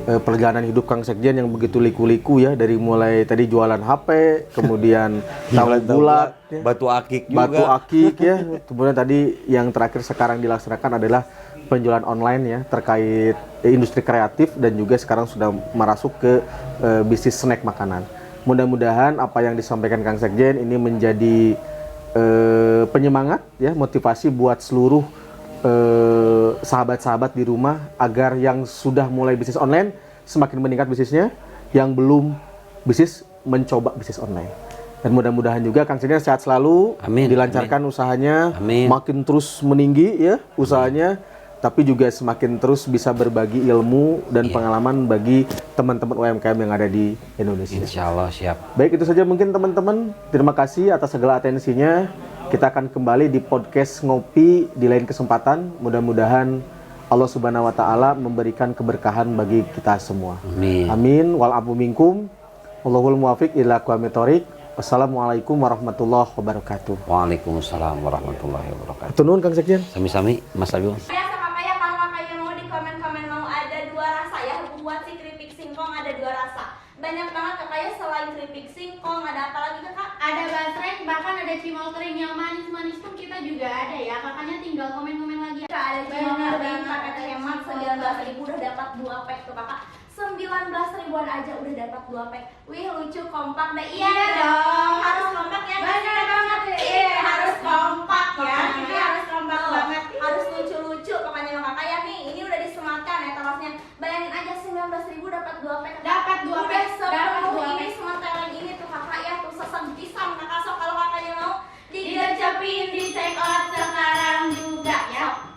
S2: perjalanan hidup Kang Sekjen yang begitu liku-liku ya, dari mulai tadi jualan HP, kemudian tablet bulat, ya,
S1: batu akik juga.
S2: batu akik ya, kemudian tadi yang terakhir sekarang dilaksanakan adalah penjualan online ya terkait industri kreatif dan juga sekarang sudah merasuk ke bisnis snack makanan. Mudah-mudahan apa yang disampaikan Kang Sekjen ini menjadi penyemangat ya, motivasi buat seluruh sahabat-sahabat di rumah agar yang sudah mulai bisnis online semakin meningkat bisnisnya, yang belum bisnis mencoba bisnis online. Dan mudah-mudahan juga Kang Sekjen sehat selalu,
S1: Amin,
S2: dilancarkan usahanya,
S1: Amin.
S2: makin terus meninggi ya usahanya, tapi juga semakin terus bisa berbagi ilmu dan pengalaman bagi teman-teman UMKM yang ada di Indonesia.
S1: Insya Allah siap.
S2: Baik, itu saja mungkin teman-teman. Terima kasih atas segala atensinya. Kita akan kembali di podcast Ngopi di lain kesempatan. Mudah-mudahan Allah Subhanahu wa taala memberikan keberkahan bagi kita semua.
S1: Amin.
S2: Amin. Wal afu minkum. Wallahul muwaffiq ila aqwamit thoriq. Wassalamualaikum warahmatullahi wabarakatuh.
S1: Waalaikumsalam warahmatullahi wabarakatuh.
S2: Hatur nuhun Kang Sekjen.
S1: Sami-sami Mas Agung.
S4: Ya sama kayak kalau kakaknya mau di komen-komen mau ada 2 rasa ya, buat si keripik singkong ada 2 rasa. Banyak banget kakaknya selain keripik singkong, ada apa lagi kakak?
S5: Ada basrek, bahkan ada cimol kering yang manis-manis pun kita juga ada ya. Kakaknya tinggal komen-komen lagi.
S4: Kak, ada cimol
S5: Benar
S4: kering
S5: banget.
S4: paket hemat 19.000 udah dapat 2 pack tuh kakak. 19 ribuan aja udah dapat 2 pack. Wih lucu, kompak deh. Iya dong, harus kompak ya.
S5: Benar banget.
S4: Iya, harus kompak ya.
S5: Ini
S4: Ini harus kompak banget. Harus lucu-lucu pokoknya sama kakak ya nih. Ini udah disematkan ya etalosnya. Bayangin aja 19.000 dapat 2 pack.